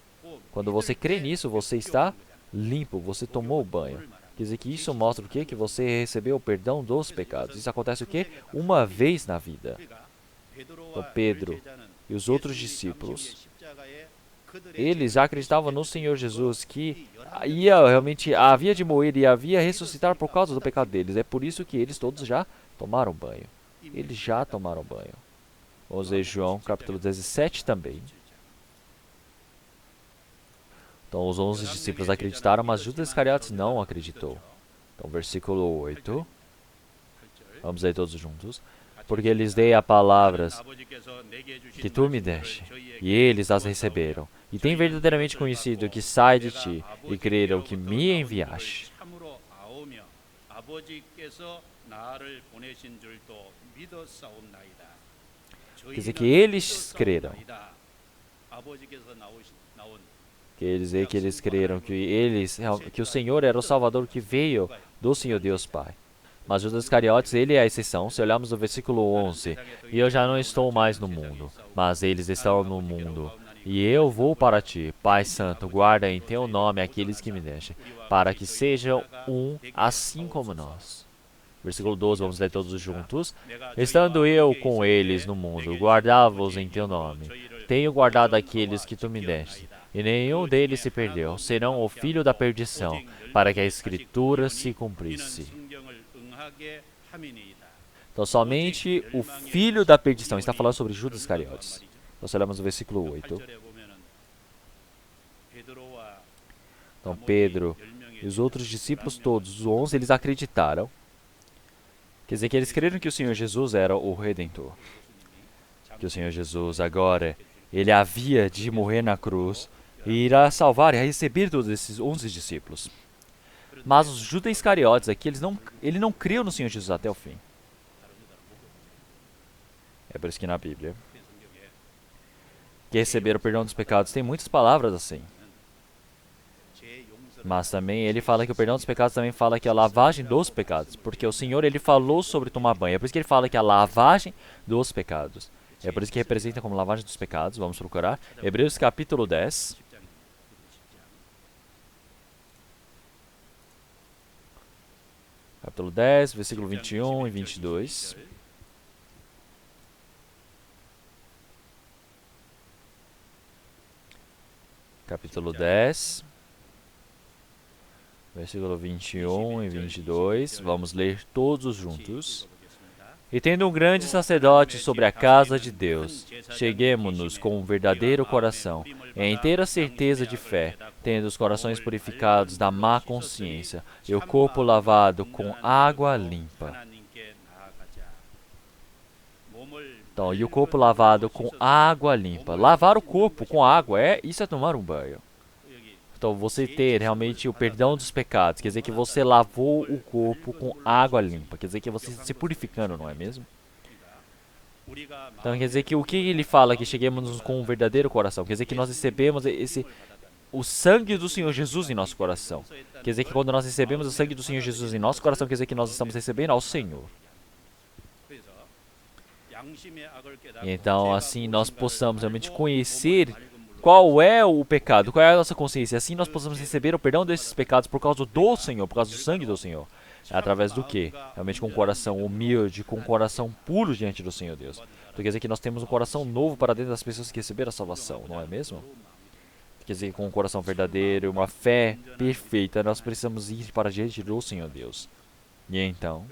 [SPEAKER 1] Quando você crê nisso, você está limpo, você tomou o banho. Quer dizer que isso mostra o quê? Que você recebeu o perdão dos pecados. Isso acontece o quê? Uma vez na vida. Então Pedro e os outros discípulos, eles já acreditavam no Senhor Jesus, que realmente havia de morrer e havia ressuscitar por causa do pecado deles. É por isso que eles todos já tomaram banho. Eles já tomaram banho. Vamos ver João capítulo 17 também. Então os 11 discípulos acreditaram, mas Judas Iscariotes não acreditou. Então versículo 8. Vamos ler todos juntos. Porque lhes dei a palavras que tu me deste, e eles as receberam, e têm verdadeiramente conhecido que sai de ti, e creram que me enviaste. Quer dizer que eles creram. Quer dizer que eles creram que o Senhor era o Salvador que veio do Senhor Deus Pai. Mas Judas Iscariotes, ele é a exceção. Se olharmos no versículo 11, e eu já não estou mais no mundo, mas eles estão no mundo. E eu vou para ti, Pai Santo, guarda em teu nome aqueles que me deixam, para que sejam um, assim como nós. Versículo 12, vamos ler todos juntos. Estando eu com eles no mundo, guardava-os em teu nome. Tenho guardado aqueles que tu me deste, e nenhum deles se perdeu, senão o filho da perdição, para que a Escritura se cumprisse. Então, somente o filho da perdição. Está falando sobre Judas Iscariotes. Nós olhamos no versículo 8. Então, Pedro e os outros discípulos todos, os 11, eles acreditaram. Quer dizer que eles creram que o Senhor Jesus era o Redentor. Que o Senhor Jesus agora, ele havia de morrer na cruz e irá salvar e receber todos esses 11 discípulos. Mas os Judas Iscariotes aqui, ele não creu no Senhor Jesus até o fim. É por isso que na Bíblia, que receberam o perdão dos pecados, tem muitas palavras assim. Mas também ele fala que o perdão dos pecados também fala que a lavagem dos pecados. Porque o Senhor, ele falou sobre tomar banho. É por isso que ele fala que a lavagem dos pecados. É por isso que representa como lavagem dos pecados. Vamos procurar. Hebreus capítulo 10. Capítulo 10, versículo 21 e 22. Capítulo 10, versículo 21 e 22. Vamos ler todos juntos. E tendo um grande sacerdote sobre a casa de Deus, cheguemo-nos com um verdadeiro coração, em inteira certeza de fé, tendo os corações purificados da má consciência e o corpo lavado com água limpa. Então, e o corpo lavado com água limpa. Lavar o corpo com água, isso é tomar um banho. Então, você ter realmente o perdão dos pecados, quer dizer que você lavou o corpo com água limpa, quer dizer que você está se purificando, não é mesmo? Então, quer dizer que o que ele fala que cheguemos com um verdadeiro coração, quer dizer que nós recebemos o sangue do Senhor Jesus em nosso coração. Quer dizer que quando nós recebemos o sangue do Senhor Jesus em nosso coração, quer dizer que nós estamos recebendo ao Senhor. E então, assim, nós possamos realmente conhecer qual é o pecado, qual é a nossa consciência. Assim nós possamos receber o perdão desses pecados por causa do Senhor, por causa do sangue do Senhor. É através do quê? Realmente com um coração humilde, com um coração puro diante do Senhor Deus. Então quer dizer que nós temos um coração novo para dentro das pessoas que receberam a salvação, não é mesmo? Quer dizer, com um coração verdadeiro, uma fé perfeita, nós precisamos ir para diante do Senhor Deus. E então,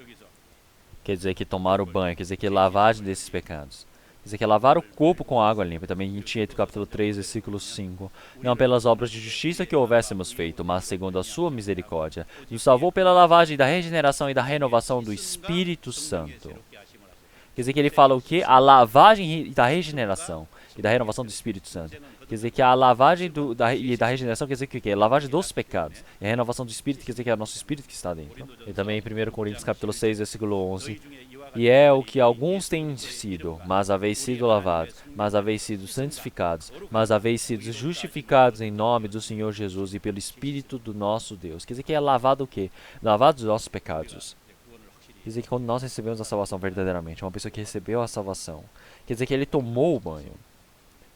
[SPEAKER 1] quer dizer que tomar o banho, quer dizer que lavagem desses pecados. Quer dizer que lavar o corpo com água limpa, também em Tito capítulo 3, versículo 5. Não pelas obras de justiça que houvéssemos feito, mas segundo a sua misericórdia. Nos salvou pela lavagem da regeneração e da renovação do Espírito Santo. Quer dizer que ele fala o quê? A lavagem da regeneração e da renovação do Espírito Santo. Quer dizer que a lavagem e da regeneração quer dizer que o quê? A lavagem dos pecados. E a renovação do Espírito quer dizer que é o nosso Espírito que está dentro. E também em 1 Coríntios capítulo 6, versículo 11. E é o que alguns têm sido, mas haveis sido lavados, mas haveis sido santificados, mas haveis sido justificados em nome do Senhor Jesus e pelo Espírito do nosso Deus. Quer dizer que é lavado o quê? Lavado dos nossos pecados. Quer dizer que quando nós recebemos a salvação verdadeiramente, uma pessoa que recebeu a salvação, quer dizer que ele tomou o banho.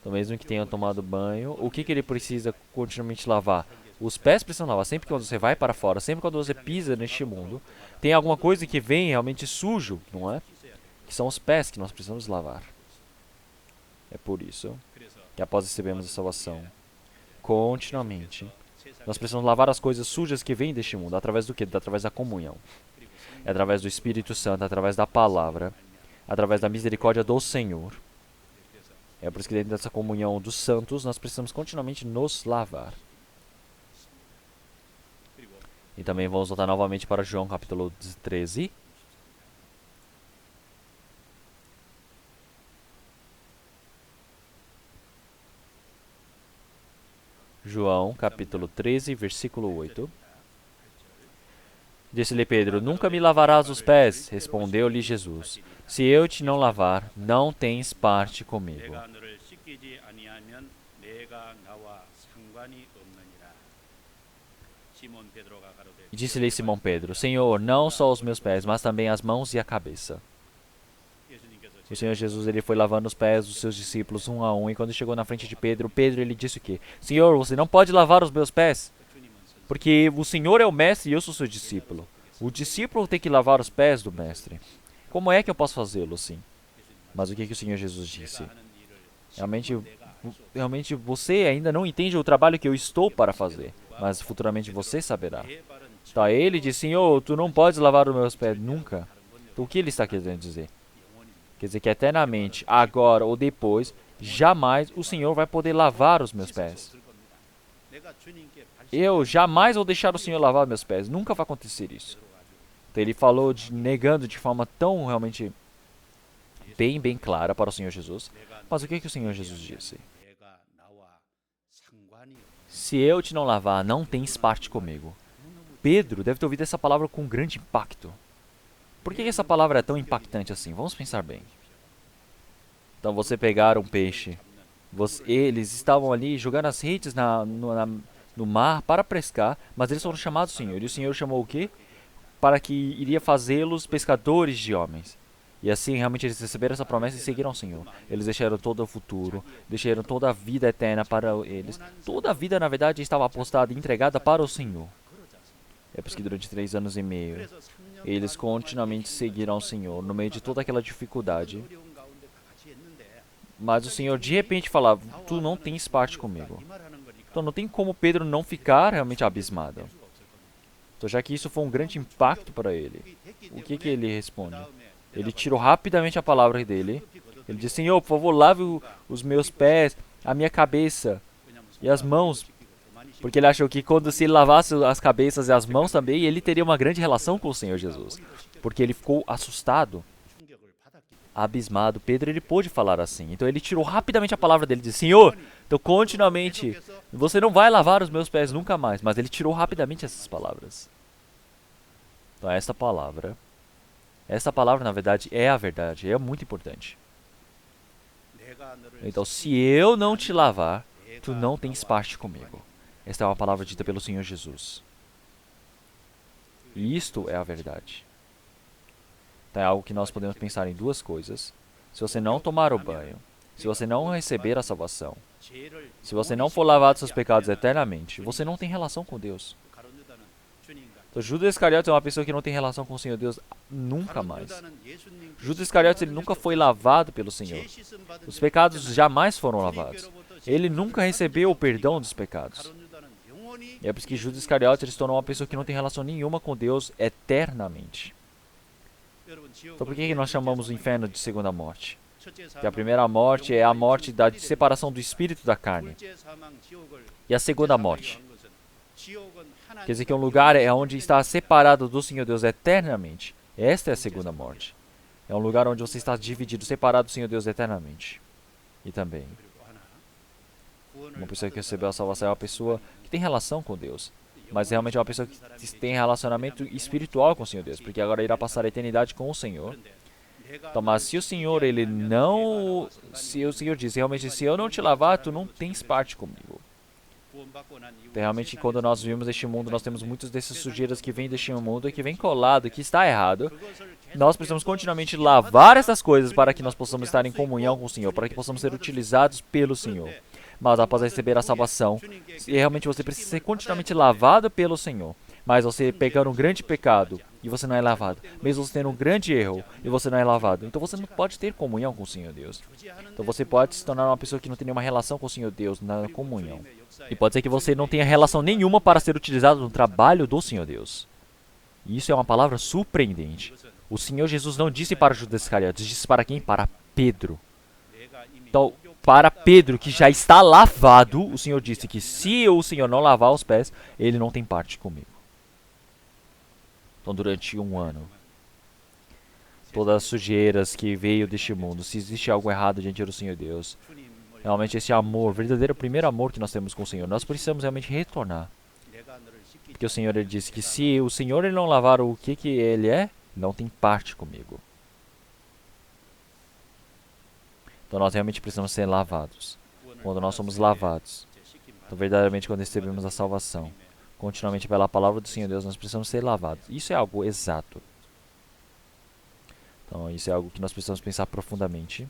[SPEAKER 1] Então mesmo que tenha tomado banho, o que ele precisa continuamente lavar? Os pés precisam lavar. Sempre que você vai para fora, sempre quando você pisa neste mundo, tem alguma coisa que vem realmente sujo, não é? Que são os pés que nós precisamos lavar. É por isso que após recebermos a salvação, continuamente, nós precisamos lavar as coisas sujas que vêm deste mundo. Através do quê? Através da comunhão. É através do Espírito Santo, através da palavra, através da misericórdia do Senhor. É por isso que dentro dessa comunhão dos santos, nós precisamos continuamente nos lavar. E também vamos voltar novamente para João capítulo 13. João capítulo 13, versículo 8. Disse-lhe Pedro, nunca me lavarás os pés. Respondeu-lhe Jesus, se eu te não lavar, não tens parte comigo. E disse-lhe Simão Pedro, Senhor, não só os meus pés, mas também as mãos e a cabeça. O Senhor Jesus ele foi lavando os pés dos seus discípulos um a um, e quando chegou na frente de Pedro, ele disse o quê? Senhor, você não pode lavar os meus pés, porque o Senhor é o mestre e eu sou seu discípulo. O discípulo tem que lavar os pés do mestre. Como é que eu posso fazê-lo assim? Mas o que o Senhor Jesus disse? Realmente você ainda não entende o trabalho que eu estou para fazer, mas futuramente você saberá. Tá, ele disse, Senhor, tu não podes lavar os meus pés nunca. Então, o que ele está querendo dizer? Quer dizer que eternamente, agora ou depois, jamais o Senhor vai poder lavar os meus pés. Eu jamais vou deixar o Senhor lavar meus pés. Nunca vai acontecer isso. Então, ele falou negando de forma tão realmente bem clara para o Senhor Jesus. Mas o que o Senhor Jesus disse? Se eu te não lavar, não tens parte comigo. Pedro deve ter ouvido essa palavra com grande impacto. Por que essa palavra é tão impactante assim? Vamos pensar bem. Então você pegar um peixe. Eles estavam ali jogando as redes no mar para pescar, mas eles foram chamados do Senhor. E o Senhor chamou o quê? Para que iria fazê-los pescadores de homens. E assim realmente eles receberam essa promessa e seguiram o Senhor. Eles deixaram todo o futuro, deixaram toda a vida eterna para eles. Toda a vida, na verdade, estava apostada e entregada para o Senhor. É por isso que durante 3 anos e meio, eles continuamente seguiram o Senhor, no meio de toda aquela dificuldade. Mas o Senhor de repente falava, tu não tens parte comigo. Então não tem como Pedro não ficar realmente abismado. Então já que isso foi um grande impacto para ele, o que ele responde? Ele tirou rapidamente a palavra dele. Ele disse, Senhor, por favor, lave os meus pés, a minha cabeça e as mãos. Porque ele achou que quando se ele lavasse as cabeças e as mãos também, ele teria uma grande relação com o Senhor Jesus. Porque ele ficou assustado.
[SPEAKER 3] abismado. Pedro, ele pôde falar assim. Então ele tirou rapidamente a palavra dele e disse: Senhor, então continuamente, você não vai lavar os meus pés nunca mais. Mas ele tirou rapidamente essas palavras. Então essa palavra, na verdade, é a verdade. É muito importante. Então, se eu não te lavar, tu não tens parte comigo. Esta é uma palavra dita pelo Senhor Jesus. E isto é a verdade. Então é algo que nós podemos pensar em duas coisas. Se você não tomar o banho, se você não receber a salvação, se você não for lavado dos seus pecados eternamente, você não tem relação com Deus. Então, Judas Iscariotes é uma pessoa que não tem relação com o Senhor Deus nunca mais. Judas Iscariotes, ele nunca foi lavado pelo Senhor. Os pecados jamais foram lavados. Ele nunca recebeu o perdão dos pecados. E é por isso que Judas Iscariotes, ele se tornou uma pessoa que não tem relação nenhuma com Deus eternamente. Então por que nós chamamos o inferno de segunda morte? Porque a primeira morte é a morte da separação do espírito da carne. E a segunda morte quer dizer que um lugar é onde está separado do Senhor Deus eternamente. Esta é a segunda morte. É um lugar onde você está dividido, separado do Senhor Deus eternamente. E também, uma pessoa que recebeu a salvação é uma pessoa que tem relação com Deus. Mas realmente é uma pessoa que tem relacionamento espiritual com o Senhor Deus. Porque agora irá passar a eternidade com o Senhor. Então, mas se o Senhor, ele não... Se o Senhor diz, realmente, se eu não te lavar, tu não tens parte comigo. Então, realmente, quando nós vivemos este mundo, nós temos muitos desses sujeiras que vêm deste mundo e que vêm colado, que está errado. Nós precisamos continuamente lavar essas coisas para que nós possamos estar em comunhão com o Senhor, para que possamos ser utilizados pelo Senhor. Mas após receber a salvação, realmente você precisa ser continuamente lavado pelo Senhor. Mas você pegando um grande pecado e você não é lavado, mesmo você tendo um grande erro e você não é lavado, então você não pode ter comunhão com o Senhor Deus. Então você pode se tornar uma pessoa que não tem nenhuma relação com o Senhor Deus na comunhão. E pode ser que você não tenha relação nenhuma para ser utilizado no trabalho do Senhor Deus. E isso é uma palavra surpreendente. O Senhor Jesus não disse para Judas Iscariotes, disse para quem? Para Pedro. Então, para Pedro, que já está lavado, o Senhor disse que se o Senhor não lavar os pés, ele não tem parte comigo. Então, durante um ano, todas as sujeiras que veio deste mundo, se existe algo errado diante do Senhor Deus, realmente esse amor, verdadeiro primeiro amor que nós temos com o Senhor, nós precisamos realmente retornar. Porque o Senhor, ele disse que se o Senhor ele não lavar o que ele é, não tem parte comigo. Então nós realmente precisamos ser lavados. Quando nós somos lavados, então verdadeiramente quando recebemos a salvação, continuamente pela palavra do Senhor Deus, nós precisamos ser lavados. Isso é algo exato. Então isso é algo que nós precisamos pensar profundamente.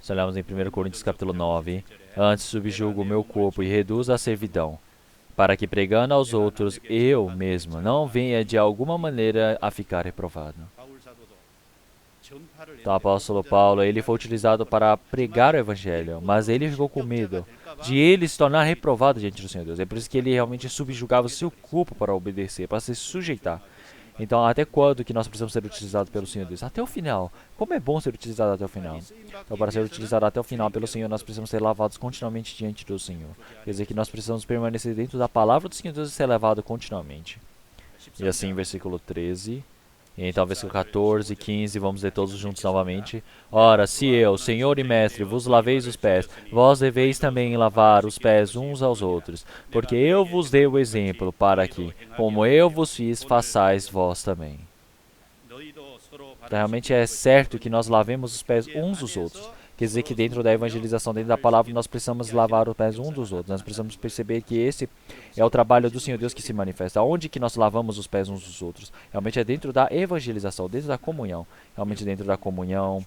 [SPEAKER 3] Se olharmos em 1 Coríntios capítulo 9, antes subjugo o meu corpo e reduzo a servidão, para que pregando aos outros, eu mesmo não venha de alguma maneira a ficar reprovado. Então o apóstolo Paulo, ele foi utilizado para pregar o evangelho, mas ele ficou com medo de ele se tornar reprovado diante do Senhor Deus. É por isso que ele realmente subjugava o seu corpo para obedecer, para se sujeitar. Então, até quando que nós precisamos ser utilizados pelo Senhor Deus? Até o final. Como é bom ser utilizado até o final. Então, para ser utilizado até o final pelo Senhor, nós precisamos ser lavados continuamente diante do Senhor. Quer dizer que nós precisamos permanecer dentro da palavra do Senhor Deus e ser lavado continuamente. E assim, versículo 13... E então, versículo 14 e 15, vamos ler todos juntos novamente. Ora, se eu, Senhor e Mestre, vos laveis os pés, vós deveis também lavar os pés uns aos outros, porque eu vos dei o exemplo, para que, como eu vos fiz, façais vós também. Então, realmente é certo que nós lavemos os pés uns dos outros. Quer dizer que dentro da evangelização, dentro da palavra, nós precisamos lavar os pés uns dos outros. Nós precisamos perceber que esse é o trabalho do Senhor Deus que se manifesta. Onde que nós lavamos os pés uns dos outros? Realmente é dentro da evangelização, dentro da comunhão. Realmente dentro da comunhão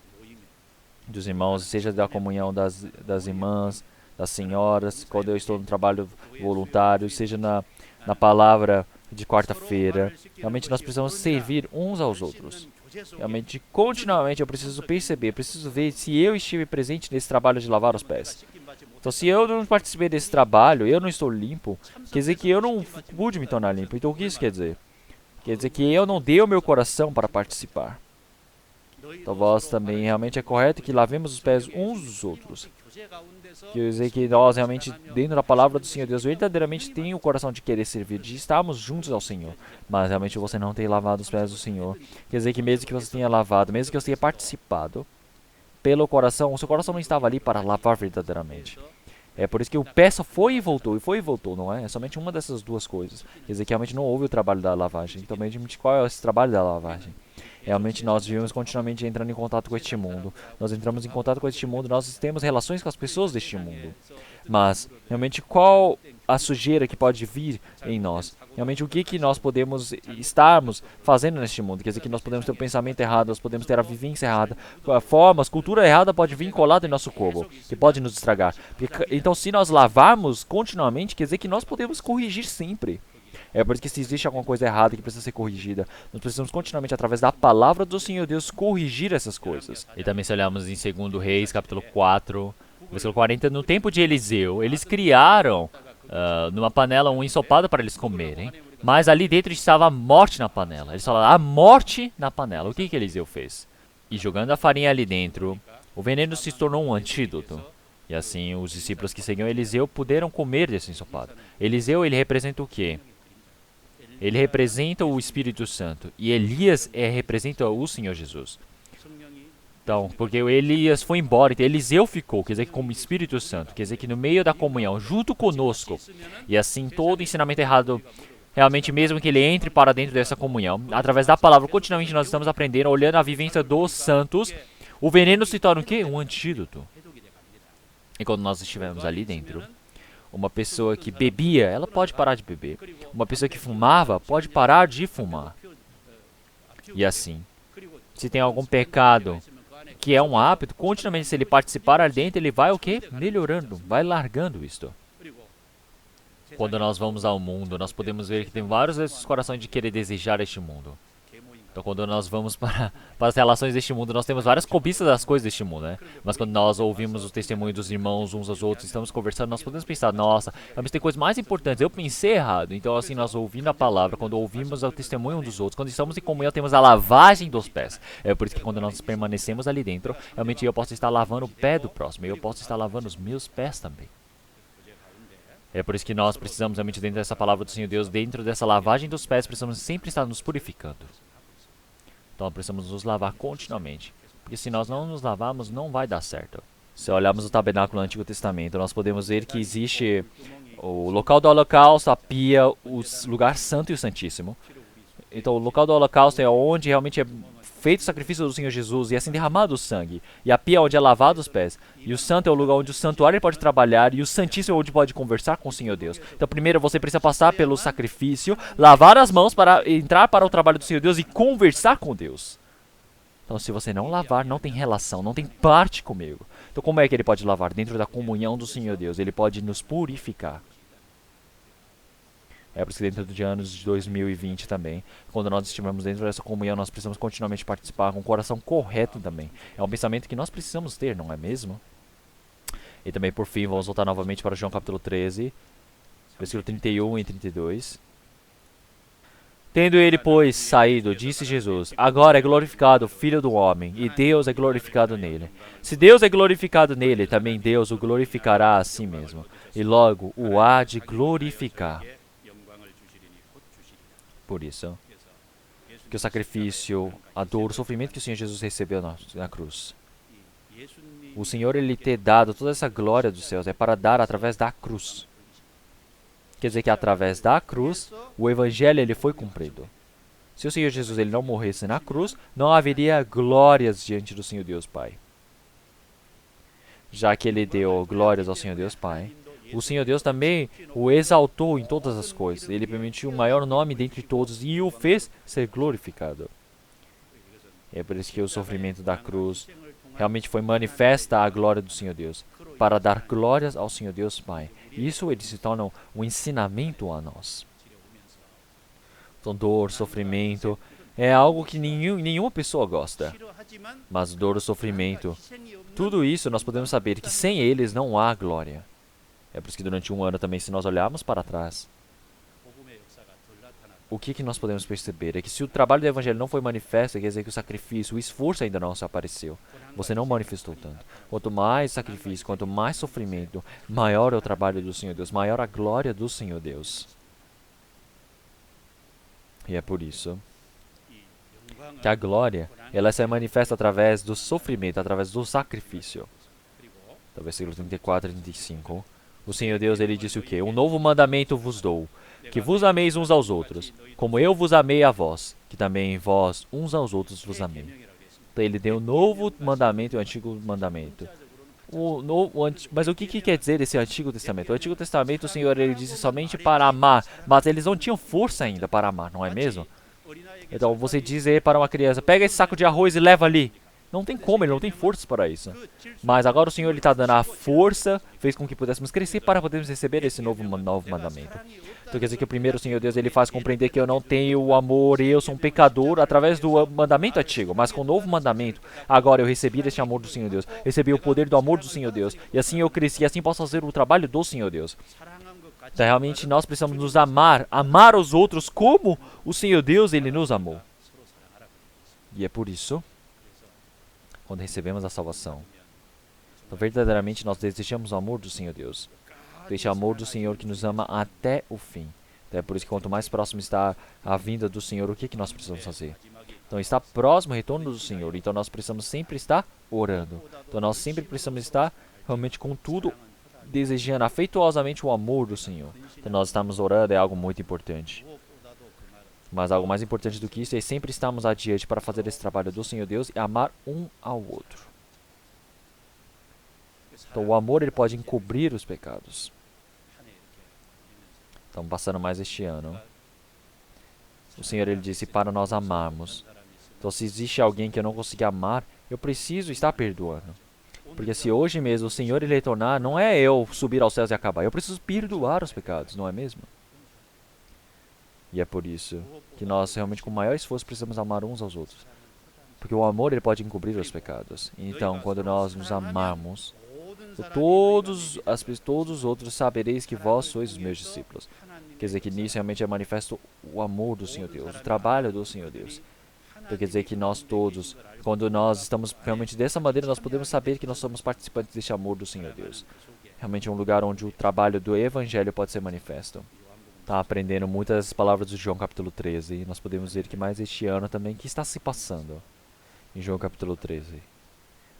[SPEAKER 3] dos irmãos, seja da comunhão das irmãs, das senhoras, quando eu estou no trabalho voluntário, seja na palavra de quarta-feira. Realmente nós precisamos servir uns aos outros. Realmente, continuamente eu preciso perceber, preciso ver se eu estive presente nesse trabalho de lavar os pés. Então, se eu não participei desse trabalho, eu não estou limpo, quer dizer que eu não pude me tornar limpo. Então, o que isso quer dizer? Quer dizer que eu não dei o meu coração para participar. Então, vós também, realmente é correto que lavemos os pés uns dos outros. Quer dizer que nós realmente, dentro da palavra do Senhor Deus, verdadeiramente tem o coração de querer servir, de estarmos juntos ao Senhor. Mas realmente você não tem lavado os pés do Senhor. Quer dizer que mesmo que você tenha lavado, mesmo que você tenha participado,
[SPEAKER 1] pelo coração, o seu coração não estava ali para lavar verdadeiramente. É por isso que o pé só foi e voltou, não é? É somente uma dessas duas coisas. Quer dizer que realmente não houve o trabalho da lavagem. Também admite qual é esse trabalho da lavagem. Realmente nós vivemos continuamente entrando em contato com este mundo. Nós entramos em contato com este mundo, nós temos relações com as pessoas deste mundo. Mas, realmente, qual a sujeira que pode vir em nós? Realmente, o que nós podemos estarmos fazendo neste mundo? Quer dizer que nós podemos ter o pensamento errado, nós podemos ter a vivência errada, formas, cultura errada pode vir colada em nosso corpo, que pode nos estragar. Então, se nós lavarmos continuamente, quer dizer que nós podemos corrigir sempre. É por isso que se existe alguma coisa errada que precisa ser corrigida, nós precisamos continuamente, através da palavra do Senhor Deus, corrigir essas coisas. E também se olharmos em 2 Reis, capítulo 4, versículo 40, no tempo de Eliseu, eles criaram numa panela um ensopado para eles comerem, mas ali dentro estava a morte na panela. Eles falaram, a morte na panela. O que Eliseu fez? E jogando a farinha ali dentro, o veneno se tornou um antídoto. E assim, os discípulos que seguiam Eliseu puderam comer desse ensopado. Eliseu, ele representa o quê? Ele representa o Espírito Santo. E Elias representa o Senhor Jesus. Então, porque o Elias foi embora, então Eliseu ficou, quer dizer que como Espírito Santo, quer dizer que no meio da comunhão, junto conosco, e assim todo ensinamento errado, realmente mesmo que ele entre para dentro dessa comunhão, através da palavra, continuamente nós estamos aprendendo, olhando a vivência dos santos, o veneno se torna o quê? Um antídoto. E quando nós estivermos ali dentro, uma pessoa que bebia, ela pode parar de beber. Uma pessoa que fumava, pode parar de fumar. E assim, se tem algum pecado que é um hábito, continuamente se ele participar ali dentro, ele vai o quê? Melhorando, vai largando isto. Quando nós vamos ao mundo, nós podemos ver que tem vários desses corações de querer desejar este mundo. Então quando nós vamos para as relações deste mundo, nós temos várias cobiças das coisas deste mundo, né? Mas quando nós ouvimos o testemunho dos irmãos uns aos outros, estamos conversando, nós podemos pensar, nossa, mas tem coisas mais importantes, eu pensei errado. Então assim, nós ouvindo a palavra, quando ouvimos o testemunho uns dos outros, quando estamos em comunhão, temos a lavagem dos pés. É por isso que quando nós permanecemos ali dentro, realmente eu posso estar lavando o pé do próximo, e eu posso estar lavando os meus pés também. É por isso que nós precisamos realmente dentro dessa palavra do Senhor Deus, dentro dessa lavagem dos pés, precisamos sempre estar nos purificando. Então precisamos nos lavar continuamente, porque se nós não nos lavarmos, não vai dar certo. Se olharmos o tabernáculo no Antigo Testamento, nós podemos ver que existe o local do holocausto, a pia, o lugar santo e o santíssimo. Então o local do holocausto é onde realmente é feito o sacrifício do Senhor Jesus e assim derramado o sangue. E a pia é onde é lavado os pés. E o santo é o lugar onde o santuário pode trabalhar. E o santíssimo é onde pode conversar com o Senhor Deus. Então primeiro você precisa passar pelo sacrifício, lavar as mãos para entrar para o trabalho do Senhor Deus e conversar com Deus. Então se você não lavar, não tem relação, não tem parte comigo. Então como é que ele pode lavar? Dentro da comunhão do Senhor Deus. Ele pode nos purificar. É por isso que dentro de anos de 2020 também, quando nós estivermos dentro dessa comunhão, nós precisamos continuamente participar com o coração correto também. É um pensamento que nós precisamos ter, não é mesmo? E também, por fim, vamos voltar novamente para João capítulo 13, versículo 31 e 32. Tendo ele, pois, saído, disse Jesus, agora é glorificado o Filho do Homem, e Deus é glorificado nele. Se Deus é glorificado nele, também Deus o glorificará a si mesmo, e logo o há de glorificar. Por isso, que o sacrifício, a dor, o sofrimento que o Senhor Jesus recebeu na cruz, o Senhor, ele ter dado toda essa glória dos céus, é para dar através da cruz. Quer dizer que através da cruz, o Evangelho ele foi cumprido. Se o Senhor Jesus ele não morresse na cruz, não haveria glórias diante do Senhor Deus Pai. Já que ele deu glórias ao Senhor Deus Pai, o Senhor Deus também o exaltou em todas as coisas. Ele permitiu o maior nome dentre todos e o fez ser glorificado. É por isso que o sofrimento da cruz realmente foi manifesta a glória do Senhor Deus, para dar glórias ao Senhor Deus Pai. Isso ele se torna um ensinamento a nós. Então, dor, sofrimento é algo que nenhuma pessoa gosta. Mas dor, sofrimento, tudo isso nós podemos saber que sem eles não há glória. É por isso que durante um ano também, se nós olharmos para trás, o que nós podemos perceber é que se o trabalho do Evangelho não foi manifesto, quer dizer que o sacrifício, o esforço ainda não se apareceu. Você não manifestou tanto. Quanto mais sacrifício, quanto mais sofrimento, maior é o trabalho do Senhor Deus, maior a glória do Senhor Deus. E é por isso
[SPEAKER 3] que a glória, ela se manifesta através do sofrimento, através do sacrifício. No versículo 34 e 35. O Senhor Deus, ele disse o quê? Um novo mandamento vos dou, que vos ameis uns aos outros, como eu vos amei a vós, que também vós uns aos outros vos amei. Então ele deu um novo mandamento e um antigo mandamento. Mas o que quer dizer esse Antigo Testamento? O Antigo Testamento, o Senhor, ele disse somente para amar, mas eles não tinham força ainda para amar, não é mesmo? Então você dizer para uma criança, pega esse saco de arroz e leva ali. Não tem como, ele não tem forças para isso. Mas agora o Senhor, ele está dando a força, fez com que pudéssemos crescer para podermos receber esse novo mandamento. Então quer dizer que o primeiro, o Senhor Deus, ele faz compreender que eu não tenho o amor, eu sou um pecador através do mandamento antigo. Mas com o novo mandamento, agora eu recebi este amor do Senhor Deus, recebi o poder do amor do Senhor Deus. E assim eu cresci, assim posso fazer o trabalho do Senhor Deus. Então realmente nós precisamos nos amar, amar os outros como o Senhor Deus, ele nos amou. E é por isso, quando recebemos a salvação, então verdadeiramente nós desejamos o amor do Senhor Deus. Este amor do Senhor que nos ama até o fim. Então é por isso que quanto mais próximo está a vinda do Senhor, o que nós precisamos fazer? Então está próximo o retorno do Senhor, então nós precisamos sempre estar orando. Então nós sempre precisamos estar realmente com tudo, desejando afetuosamente o amor do Senhor. Então nós estamos orando é algo muito importante. Mas algo mais importante do que isso é sempre estarmos adiante para fazer esse trabalho do Senhor Deus e amar um ao outro. Então o amor ele pode encobrir os pecados. Então passando mais este ano, o Senhor ele disse para nós amarmos. Então se existe alguém que eu não consigo amar, eu preciso estar perdoando. Porque se hoje mesmo o Senhor ele retornar, não é eu subir aos céus e acabar. Eu preciso perdoar os pecados, não é mesmo? E é por isso que nós realmente com maior esforço precisamos amar uns aos outros. Porque o amor ele pode encobrir os pecados. Então quando nós nos amarmos, todos os outros sabereis que vós sois os meus discípulos. Quer dizer que nisso realmente é manifesto o amor do Senhor Deus, o trabalho do Senhor Deus. Então quer dizer que nós todos, quando nós estamos realmente dessa maneira, nós podemos saber que nós somos participantes deste amor do Senhor Deus. Realmente é um lugar onde o trabalho do Evangelho pode ser manifesto. Está aprendendo muitas palavras de João capítulo 13 e nós podemos ver que mais este ano também, o que está se passando em João capítulo 13.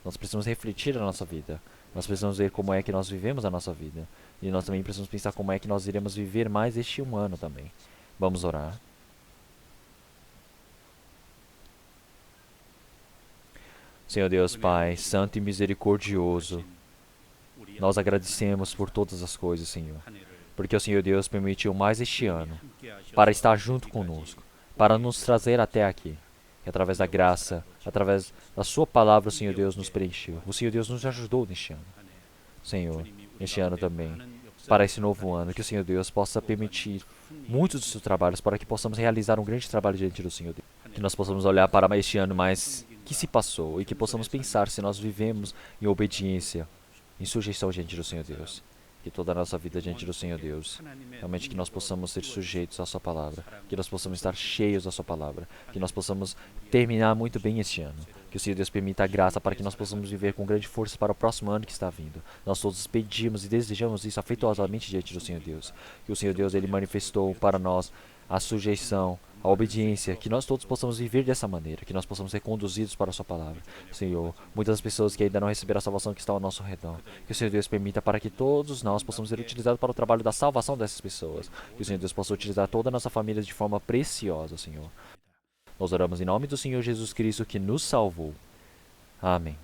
[SPEAKER 3] Nós precisamos refletir a nossa vida. Nós precisamos ver como é que nós vivemos a nossa vida. E nós também precisamos pensar como é que nós iremos viver mais este um ano também. Vamos orar. Senhor Deus Pai, santo e misericordioso, nós agradecemos por todas as coisas, Senhor. Porque o Senhor Deus permitiu mais este ano para estar junto conosco, para nos trazer até aqui. E através da graça, através da sua palavra, o Senhor Deus nos preencheu. O Senhor Deus nos ajudou neste ano. Senhor, neste ano também, para esse novo ano, que o Senhor Deus possa permitir muitos dos seus trabalhos, para que possamos realizar um grande trabalho diante do Senhor Deus. Que nós possamos olhar para este ano mais que se passou e que possamos pensar se nós vivemos em obediência, em sujeição diante do Senhor Deus. Que toda a nossa vida diante do Senhor Deus, realmente que nós possamos ser sujeitos à sua palavra, que nós possamos estar cheios da sua palavra, que nós possamos terminar muito bem este ano, que o Senhor Deus permita a graça para que nós possamos viver com grande força para o próximo ano que está vindo. Nós todos pedimos e desejamos isso afetuosamente diante do Senhor Deus, que o Senhor Deus ele manifestou para nós a sujeição, a obediência, que nós todos possamos viver dessa maneira, que nós possamos ser conduzidos para a sua palavra. Senhor, muitas pessoas que ainda não receberam a salvação que estão ao nosso redor, que o Senhor Deus permita para que todos nós possamos ser utilizados para o trabalho da salvação dessas pessoas, que o Senhor Deus possa utilizar toda a nossa família de forma preciosa, Senhor. Nós oramos em nome do Senhor Jesus Cristo que nos salvou. Amém.